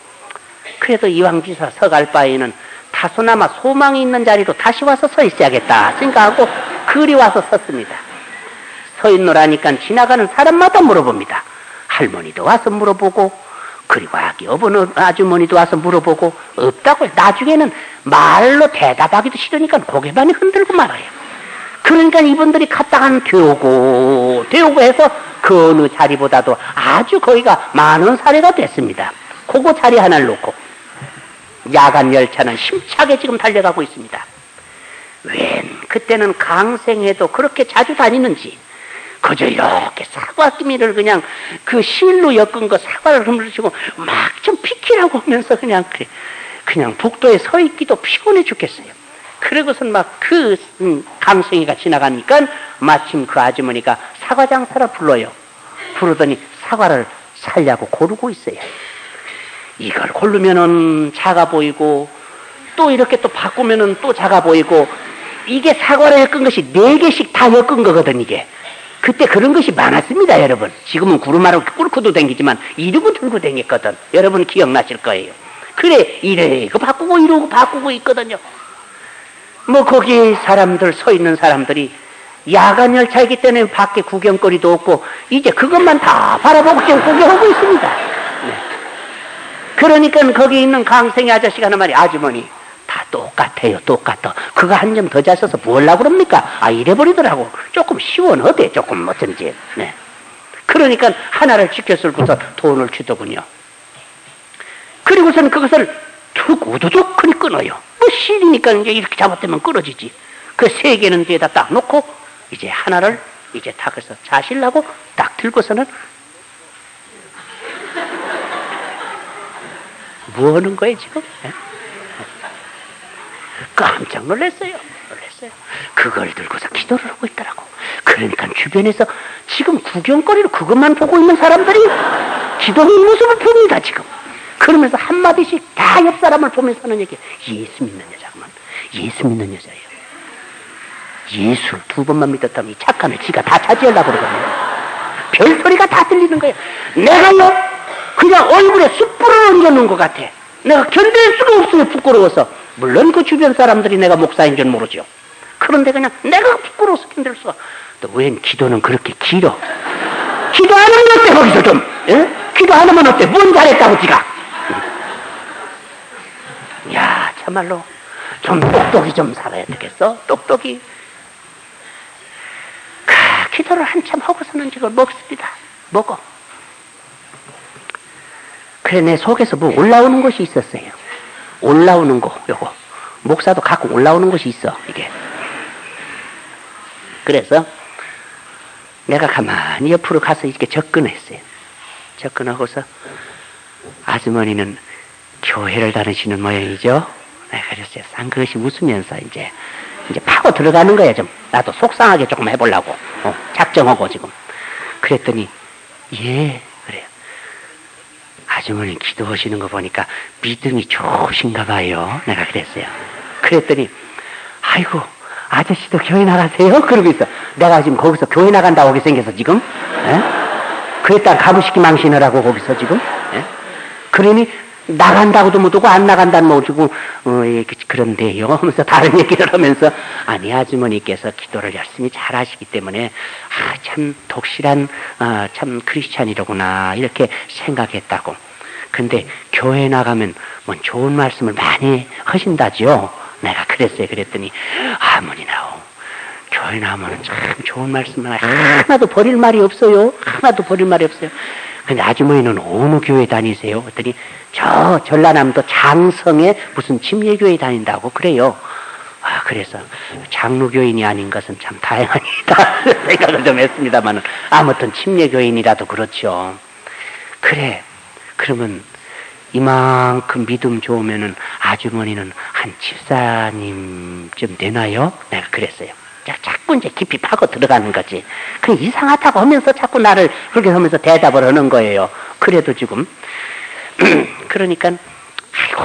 그래도 이왕지사 서갈 바에는 다소나마 소망이 있는 자리로 다시 와서 서 있어야겠다 생각하고 그리 와서 섰습니다. 서 있노라니까 지나가는 사람마다 물어봅니다. 할머니도 와서 물어보고 그리고 여기 어느 아주머니도 와서 물어보고 없다고. 나중에는 말로 대답하기도 싫으니까 고개만 흔들고 말아요. 그러니까 이분들이 갔다간 되오고 해서 그 어느 자리보다도 아주 거기가 많은 사례가 됐습니다. 그거 자리 하나를 놓고 야간 열차는 힘차게 지금 달려가고 있습니다. 웬 그때는 강생회도 그렇게 자주 다니는지 그저 이렇게 사과기미를 그냥 그 실로 엮은 거 사과를 흐물치고 막 좀 피키라고 하면서 그냥 복도에 서 있기도 피곤해 죽겠어요. 그러고선 막 그 강생이가 지나가니까 마침 그 아주머니가 사과 장사를 불러요. 부르더니 사과를 살려고 고르고 있어요. 이걸 고르면은 작아 보이고 또 이렇게 또 바꾸면은 또 작아 보이고 이게 사과를 엮은 것이 4개씩 다 엮은 거거든 이게. 그때 그런 것이 많았습니다, 여러분. 지금은 구루마를 꿇고도 댕기지만 이러고 들고 댕겼거든. 여러분 기억나실 거예요. 그래 이래고 바꾸고 이러고 바꾸고 있거든요. 뭐 거기 사람들 서 있는 사람들이 야간 열차이기 때문에 밖에 구경거리도 없고 이제 그것만 다 바라보고 지금 구경하고 있습니다. 네. 그러니까 거기 있는 강생이 아저씨가 하는 말이 아주머니 다 똑같아요. 똑같아. 그거 한 점 더 자셔서 뭘라고 그럽니까? 이래버리더라고. 조금 시원하대. 조금 어쩐지. 네. 그러니까 하나를 지켰을고서 돈을 주더군요. 그리고선 그것을 툭 우두둑 그리 끊어요. 뭐 실이니까 이제 이렇게 잡아떼면 끊어지지. 그 3개는 뒤에다 딱 놓고 이제 하나를 이제 탁해서 자실라고 딱 들고서는 뭐 하는 거예요 지금? 네? 깜짝 놀랐어요. 그걸 들고서 기도를 하고 있더라고. 그러니까 주변에서 지금 구경거리로 그것만 보고 있는 사람들이 기도의 모습을 봅니다, 지금. 그러면서 한마디씩 다 옆 사람을 보면서 하는 얘기. 예수 믿는 여자구만. 예수 믿는 여자예요. 예수를 2번만 믿었다면 이 착함을 지가 다 차지하려고 그러거든요. 별소리가 다 들리는 거예요. 내가요, 그냥 얼굴에 숯불을 얹어놓은 것 같아. 내가 견딜 수가 없어요, 부끄러워서. 물론 그 주변 사람들이 내가 목사인 줄 모르죠. 그런데 그냥 내가 부끄러워서 견딜 수가. 또 웬 기도는 그렇게 길어. 기도 안 하면 어때, 거기서 좀? 예? 기도 안 하면 어때? 뭔 잘했다고, 지가? 야, 참말로. 좀 똑똑히 좀 살아야 되겠어? 똑똑히. 기도를 한참 하고서는 이걸 먹습니다. 먹어. 그래, 내 속에서 뭐 올라오는 것이 있었어요. 올라오는 거, 요거. 목사도 가끔 올라오는 것이 있어, 이게. 그래서 내가 가만히 옆으로 가서 이렇게 접근했어요. 접근하고서 아주머니는 교회를 다니시는 모양이죠. 내가 그랬어요. 쌍긋이 웃으면서 이제 파고 들어가는 거야, 좀. 나도 속상하게 조금 해보려고. 작정하고 지금. 그랬더니, 예, 그래요. 아주머니 기도하시는 거 보니까 믿음이 좋으신가 봐요. 내가 그랬어요. 그랬더니, 아이고, 아저씨도 교회 나가세요? 그러고 있어. 내가 지금 거기서 교회 나간다고 거기 생겨서 지금. 에? 그랬다 가부시키 망신을 하고 거기서 지금. 에? 그러니, 나간다고도 못하고 안 나간다는 못하고 그런데요 하면서 다른 얘기를 하면서 아니 아주머니께서 기도를 열심히 잘 하시기 때문에 참 독실한 참 크리스찬이로구나 이렇게 생각했다고. 근데 교회 나가면 뭐 좋은 말씀을 많이 하신다죠. 내가 그랬어요. 그랬더니 어머니나오 교회 나오면 참 좋은 말씀을 하나도 버릴 말이 없어요. 하나도 버릴 말이 없어요. 근데 아주머니는 어느 교회 다니세요? 그랬더니 저 전라남도 장성에 무슨 침례교회 다닌다고 그래요. 그래서 장로교인이 아닌 것은 참 다행하다 생각을 좀 했습니다만 아무튼 침례교인이라도 그렇죠. 그래. 그러면 이만큼 믿음 좋으면은 아주머니는 한 집사님쯤 되나요? 내가 그랬어요. 자꾸 이제 깊이 파고 들어가는 거지. 그 이상하다고 하면서 자꾸 나를 그렇게 하면서 대답을 하는 거예요. 그래도 지금. 그러니까, 아이고,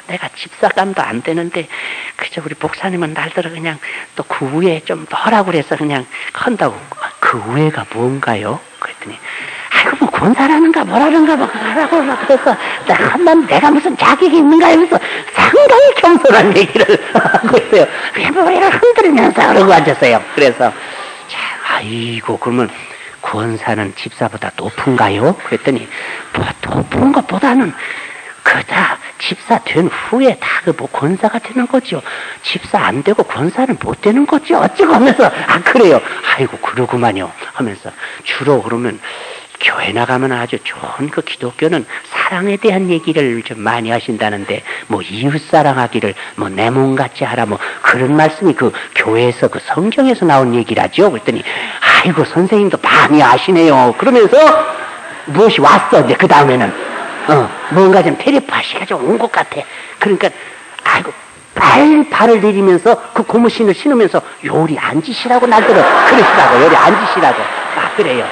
내가 집사감도 안 되는데, 그저 우리 목사님은 날들어 그냥 또 그 후에 좀 더 하라고 그래서 그냥 한다고. 그 후에가 뭔가요? 그랬더니, 아이고, 뭐 권사라는가 뭐라는가 뭐 하라고 그래서 내가 무슨 자격이 있는가 하면서 상당히 겸손한 얘기를 하고 있어요. 그냥 머리를 흔들면서 그러고 앉았어요. 그래서 아이고 그러면 권사는 집사보다 높은가요? 그랬더니 뭐 높은 것보다는 그다 집사 된 후에 다 그 뭐 권사가 되는 거죠. 집사 안 되고 권사는 못 되는 거죠. 어찌고 하면서 그래요. 아이고 그러구만요 하면서 주로 그러면 교회 나가면 아주 좋은 그 기독교는 사랑에 대한 얘기를 좀 많이 하신다는데 뭐 이웃사랑하기를 뭐 내 몸같이 하라 뭐 그런 말씀이 그 교회에서 그 성경에서 나온 얘기라죠. 그랬더니 아이고 선생님도 많이 아시네요. 그러면서 무엇이 왔어. 이제 그 다음에는 뭔가 좀 테레파시가 좀 온 것 같아. 그러니까 아이고 빨리 발을 내리면서 그 고무신을 신으면서 요리 앉으시라고 날들어 그러시라고 요리 앉으시라고 그래요.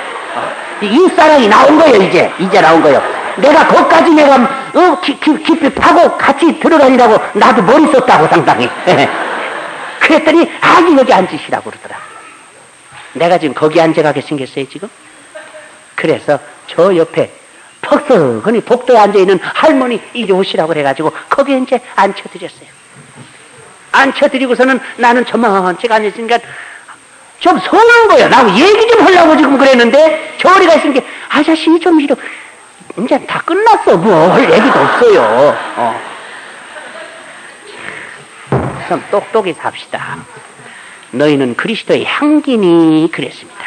이웃사랑이 나온 거예요. 이제 나온 거예요. 내가 거기까지 내가 깊이 파고 같이 들어가니라고 나도 머리 썼다고 상당히. 그랬더니 여기 앉으시라고 그러더라고요. 내가 지금 거기 앉아가게 생겼어요 지금. 그래서 저 옆에 퍽석하니 복도에 앉아있는 할머니 이리 오시라고 그래가지고 거기에 이제 앉혀드렸어요. 앉혀드리고서는 나는 저만치가 앉았으니까 좀 서운한 거예요. 나하고 얘기 좀 하려고 지금 그랬는데 저리가 있으니까 아저씨 좀 이러 이제 다 끝났어. 뭐 할 얘기도 없어요. 좀 똑똑히 삽시다. 너희는 그리스도의 향기니 그랬습니다.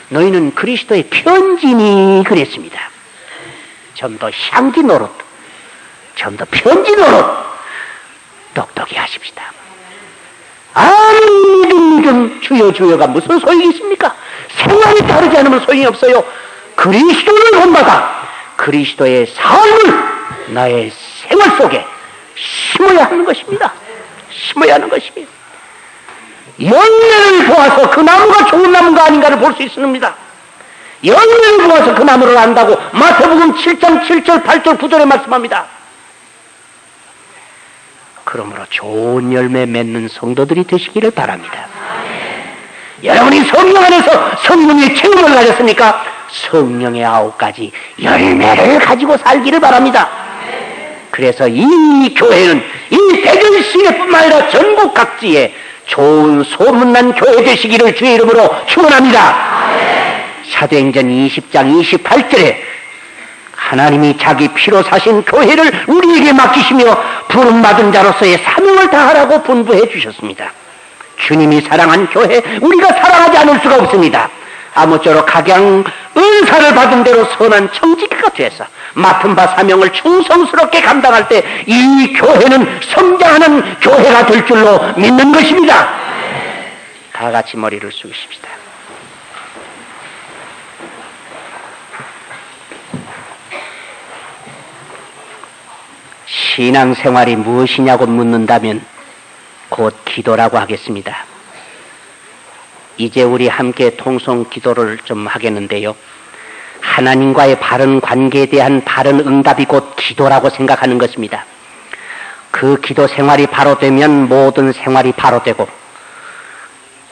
너희는 그리스도의 편지니 그랬습니다. 좀 더 향기 노릇, 좀 더 편지 노릇 똑똑히 하십시다. 믿음 주여가 무슨 소용이 있습니까? 생활이 다르지 않으면 소용이 없어요. 그리스도를 본받아 그리스도의 삶을 나의 생활 속에 심어야 하는 것입니다. 심어야 하는 것이에요. 열매를 보아서 그 나무가 좋은 나무가 아닌가를 볼 수 있습니다. 열매를 모아서 그 나무를 안다고 마태복음 7장 7절 8절 9절에 말씀합니다. 그러므로 좋은 열매 맺는 성도들이 되시기를 바랍니다. 여러분이 성령 안에서 성령의 체험을 가졌습니까? 성령의 9가지 열매를 가지고 살기를 바랍니다. 그래서 이 교회는 이 대전시내뿐만 아니라 전국 각지에 좋은 소문난 교회 되시기를 주의 이름으로 축원합니다. 사도행전 20장 28절에 하나님이 자기 피로 사신 교회를 우리에게 맡기시며 부름받은 자로서의 사명을 다하라고 분부해 주셨습니다. 주님이 사랑한 교회, 우리가 사랑하지 않을 수가 없습니다. 아무쪼록 각양 은사를 받은 대로 선한 청지기가 되어서 맡은 바 사명을 충성스럽게 감당할 때 이 교회는 성장하는 교회가 될 줄로 믿는 것입니다. 다 같이 머리를 숙이십시다. 신앙생활이 무엇이냐고 묻는다면 곧 기도라고 하겠습니다. 이제 우리 함께 통성 기도를 좀 하겠는데요. 하나님과의 바른 관계에 대한 바른 응답이 곧 기도라고 생각하는 것입니다. 그 기도 생활이 바로 되면 모든 생활이 바로 되고,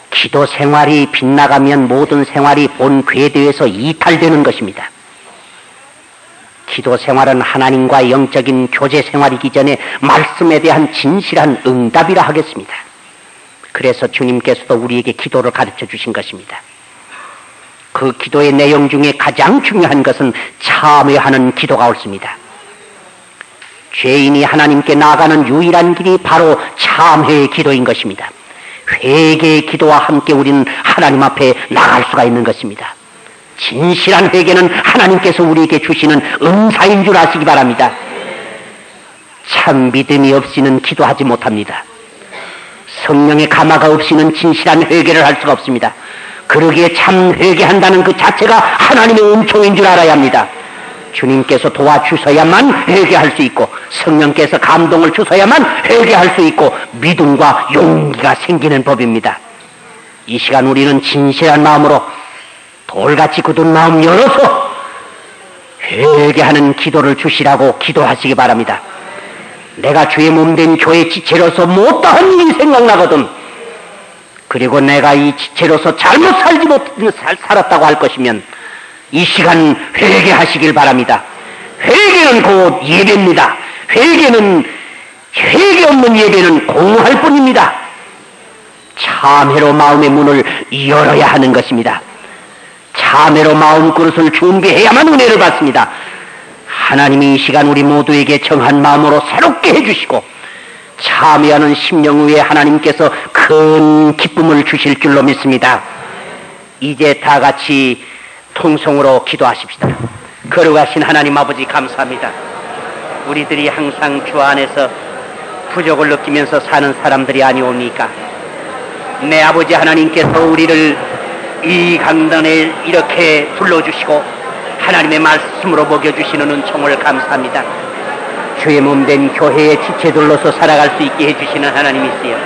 기도 생활이 빗나가면 모든 생활이 본 궤도에서 이탈되는 것입니다. 기도 생활은 하나님과 영적인 교제 생활이기 전에 말씀에 대한 진실한 응답이라 하겠습니다. 그래서 주님께서도 우리에게 기도를 가르쳐 주신 것입니다. 그 기도의 내용 중에 가장 중요한 것은 참회하는 기도가 옳습니다. 죄인이 하나님께 나아가는 유일한 길이 바로 참회의 기도인 것입니다. 회개의 기도와 함께 우리는 하나님 앞에 나갈 수가 있는 것입니다. 진실한 회개는 하나님께서 우리에게 주시는 은사인 줄 아시기 바랍니다. 참 믿음이 없이는 기도하지 못합니다. 성령의 감화가 없이는 진실한 회개를 할 수가 없습니다. 그러기에 참 회개한다는 그 자체가 하나님의 은총인 줄 알아야 합니다. 주님께서 도와주셔야만 회개할 수 있고, 성령께서 감동을 주셔야만 회개할 수 있고, 믿음과 용기가 생기는 법입니다. 이 시간 우리는 진실한 마음으로 돌같이 굳은 마음 열어서 회개하는 기도를 주시라고 기도하시기 바랍니다. 내가 주의 몸된 교회 지체로서 못다한 일이 생각나거든, 그리고 내가 이 지체로서 잘못 살았다고 할 것이면 이 시간 회개하시길 바랍니다. 회개는 곧 예배입니다. 회개 없는 예배는 공할 뿐입니다. 참회로 마음의 문을 열어야 하는 것입니다. 참회로 마음그릇을 준비해야만 은혜를 받습니다. 하나님이 이 시간 우리 모두에게 정한 마음으로 새롭게 해주시고, 참회하는 심령 위에 하나님께서 큰 기쁨을 주실 줄로 믿습니다. 이제 다 같이 통성으로 기도하십시다. 거룩하신 하나님 아버지, 감사합니다. 우리들이 항상 주 안에서 부족을 느끼면서 사는 사람들이 아니옵니까? 내 아버지 하나님께서 우리를 이 강단에 이렇게 불러주시고 하나님의 말씀으로 먹여주시는 은총을 감사합니다. 주의 몸된 교회의 지체들로서 살아갈 수 있게 해주시는 하나님이시여,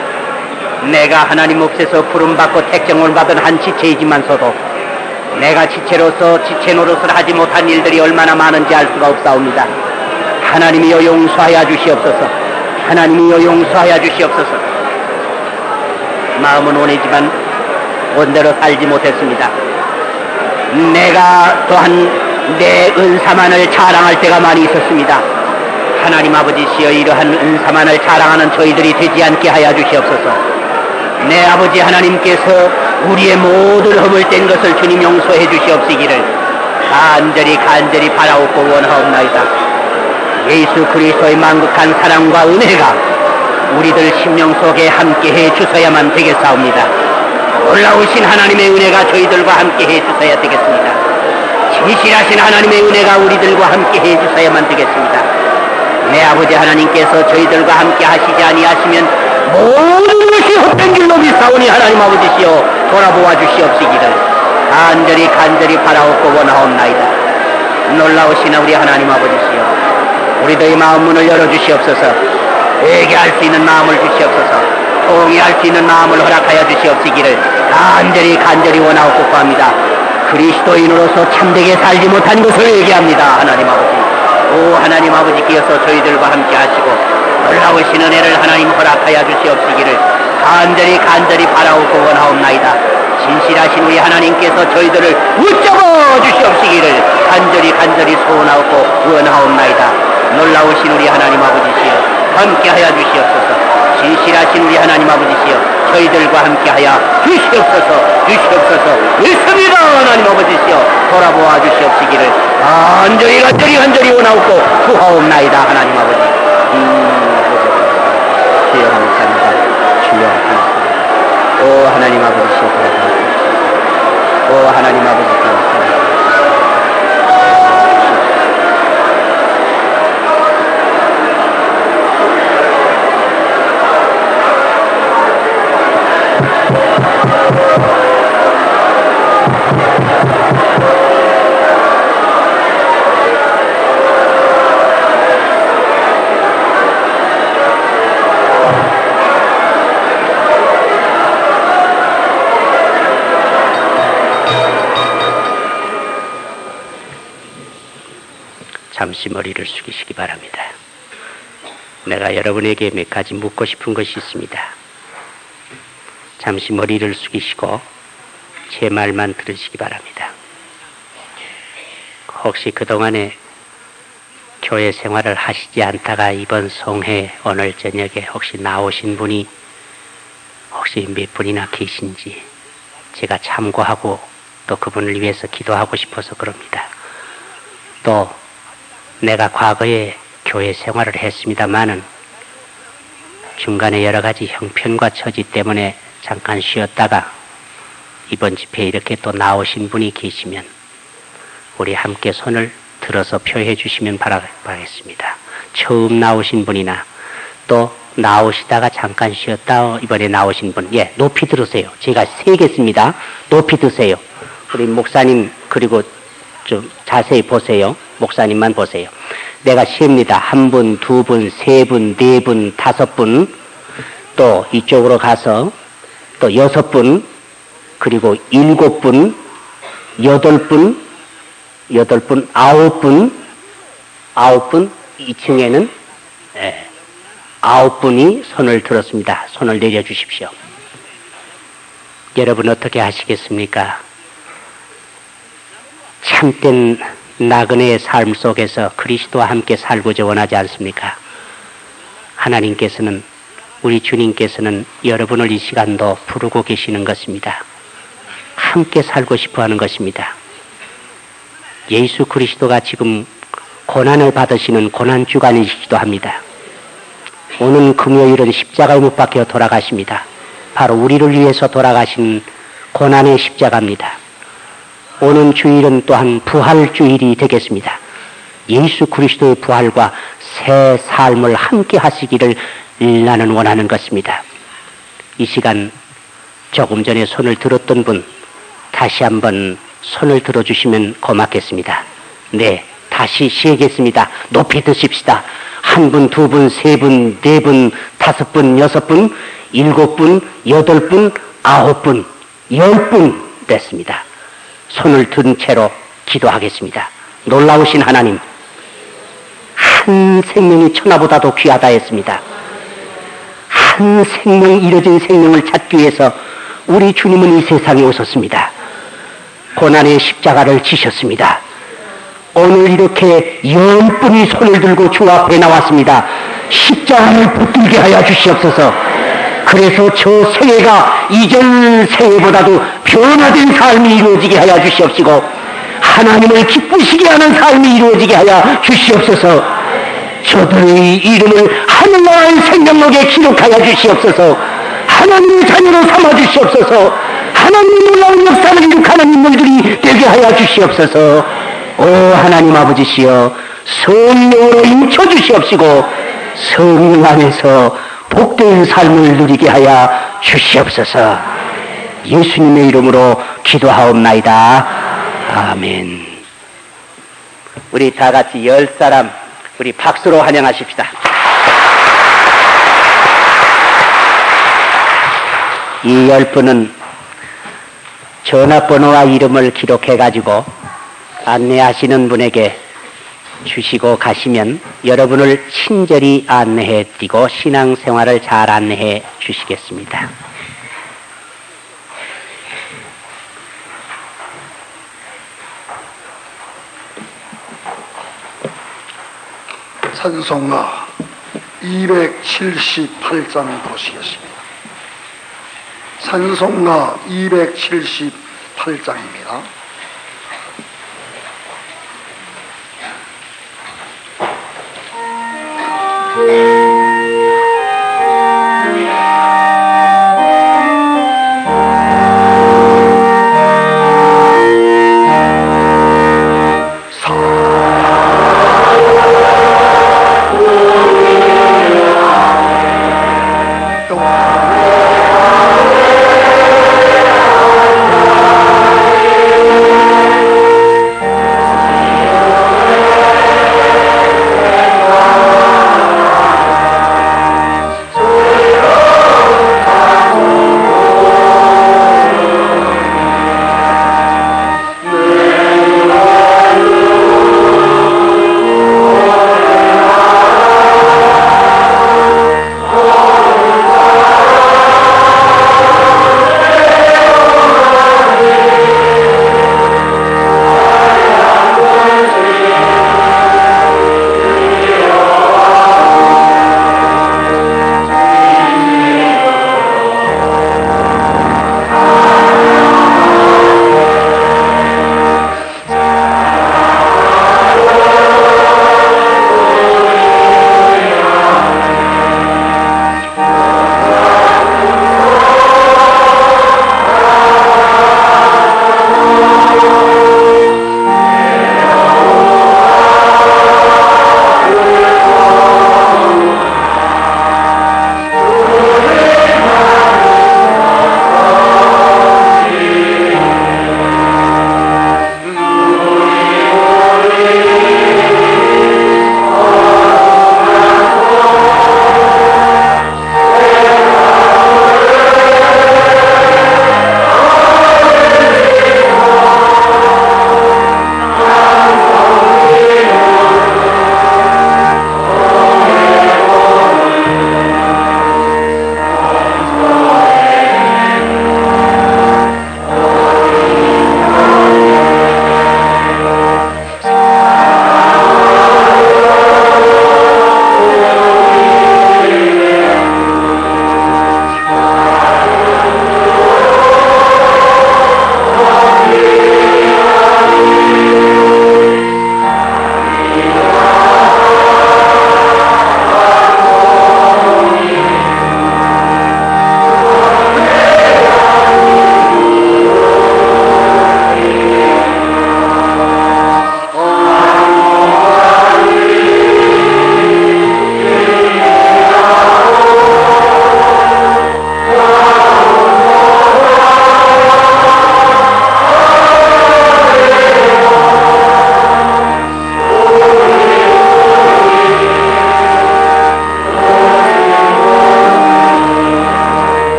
내가 하나님 없애서 부름받고 택정을 받은 한 지체이지만서도 내가 지체로서 지체 노릇을 하지 못한 일들이 얼마나 많은지 알 수가 없사옵니다. 하나님이여 용서하여 주시옵소서. 하나님이여 용서하여 주시옵소서. 마음은 원하지만 원대로 살지 못했습니다. 내가 또한 내 은사만을 자랑할 때가 많이 있었습니다. 하나님 아버지시여, 이러한 은사만을 자랑하는 저희들이 되지 않게 하여 주시옵소서. 내 아버지 하나님께서 우리의 모든 허물된 것을 주님 용서해 주시옵시기를 간절히 바라옵고 원하옵나이다. 예수 그리스도의 만극한 사랑과 은혜가 우리들 심령 속에 함께해 주셔야만 되겠사옵니다. 놀라우신 하나님의 은혜가 저희들과 함께해 주셔야 되겠습니다. 진실하신 하나님의 은혜가 우리들과 함께해 주셔야만 되겠습니다. 내 아버지 하나님께서 저희들과 함께 하시지 아니하시면 모든 것이 헛된 길로 믿사오니 하나님 아버지시여, 돌아보아 주시옵시기를 간절히 바라옵고 원하옵나이다. 놀라우신 우리 하나님 아버지시여, 우리들의 마음 문을 열어주시옵소서. 회개할 수 있는 마음을 주시옵소서. 통회할 수 있는 마음을 허락하여 주시옵시기를 간절히 원하옵고 구합니다. 그리스도인으로서 참되게 살지 못한 것을 얘기합니다. 하나님 아버지, 오 하나님 아버지께서 저희들과 함께 하시고 놀라우신 은혜를 하나님 허락하여 주시옵시기를 간절히 바라오고 원하옵나이다. 진실하신 우리 하나님께서 저희들을 붙잡아 주시옵시기를 간절히 소원하고 원하옵나이다. 놀라우신 우리 하나님 아버지시여 함께하여 주시옵소서. 진실하신 우리 하나님 아버지시여 저희들과 함께하여 주시옵소서. 믿습니다. 하나님 아버지시여 돌아보아 주시옵시기를 간절히 원하옵고 구하옵나이다. 하나님 아버지, 주여 감사합니다. 주여 감사합니다. 오 하나님 아버지시여 돌아보아 주시옵소서. 오 하나님 아버지시여 감사합니다. 잠시 머리를 숙이시기 바랍니다. 내가 여러분에게 몇 가지 묻고 싶은 것이 있습니다. 잠시 머리를 숙이시고 제 말만 들으시기 바랍니다. 혹시 그동안에 교회 생활을 하시지 않다가 이번 송회 오늘 저녁에 혹시 나오신 분이 혹시 몇 분이나 계신지 제가 참고하고 또 그분을 위해서 기도하고 싶어서 그럽니다. 또 내가 과거에 교회 생활을 했습니다마는 중간에 여러 가지 형편과 처지 때문에 잠깐 쉬었다가 이번 집회에 이렇게 또 나오신 분이 계시면 우리 함께 손을 들어서 표해 주시면 바라겠습니다. 처음 나오신 분이나 또 나오시다가 잠깐 쉬었다 이번에 나오신 분, 예, 높이 들으세요. 제가 세겠습니다. 높이 드세요. 우리 목사님 그리고 좀 자세히 보세요. 목사님만 보세요. 내가 셉니다. 1분, 2분, 3분, 4분, 5분, 또 이쪽으로 가서 또 6분, 그리고 7분, 8분, 9분, 2층에는 9분이 손을 들었습니다. 손을 내려주십시오. 여러분 어떻게 하시겠습니까? 참된 나그네의 삶 속에서 그리스도와 함께 살고자 원하지 않습니까? 하나님께서는, 우리 주님께서는 여러분을 이 시간도 부르고 계시는 것입니다. 함께 살고 싶어 하는 것입니다. 예수 그리스도가 지금 고난을 받으시는 고난주간이시기도 합니다. 오는 금요일은 십자가에 못 박혀 돌아가십니다. 바로 우리를 위해서 돌아가신 고난의 십자가입니다. 오는 주일은 또한 부활주일이 되겠습니다. 예수 그리스도의 부활과 새 삶을 함께 하시기를 나는 원하는 것입니다. 이 시간 조금 전에 손을 들었던 분 다시 한번 손을 들어주시면 고맙겠습니다. 네, 다시 쉬겠습니다. 높이 드십시다. 1분, 2분, 3분, 4분, 5분, 6분, 7분, 8분, 9분, 10분 됐습니다. 손을 든 채로 기도하겠습니다. 놀라우신 하나님, 한 생명이 천하보다도 귀하다 했습니다. 한 생명, 잃어진 생명을 찾기 위해서 우리 주님은 이 세상에 오셨습니다. 고난의 십자가를 지셨습니다. 오늘 이렇게 10분이 손을 들고 주 앞에 나왔습니다. 십자가를 붙들게 하여 주시옵소서. 그래서 저 생애가 이전 생애보다도 변화된 삶이 이루어지게 하여 주시옵시고 하나님을 기쁘시게 하는 삶이 이루어지게 하여 주시옵소서. 저들의 이름을 하늘나라의 생명록에 기록하여 주시옵소서. 하나님의 자녀로 삼아 주시옵소서. 하나님의 놀라운 역사를 이룩하는 인물들이 되게 하여 주시옵소서. 오 하나님 아버지시여, 성령으로 임쳐 주시옵시고 성령 안에서 복된 삶을 누리게 하여 주시옵소서. 예수님의 이름으로 기도하옵나이다. 아멘. 우리 다 같이 10사람 우리 박수로 환영하십시다. 이 10분은 전화번호와 이름을 기록해 가지고 안내하시는 분에게 주시고 가시면 여러분을 친절히 안내해 드리고 신앙생활을 잘 안내해 주시겠습니다. 찬송가 278장 보시겠습니다. 찬송가 278장입니다.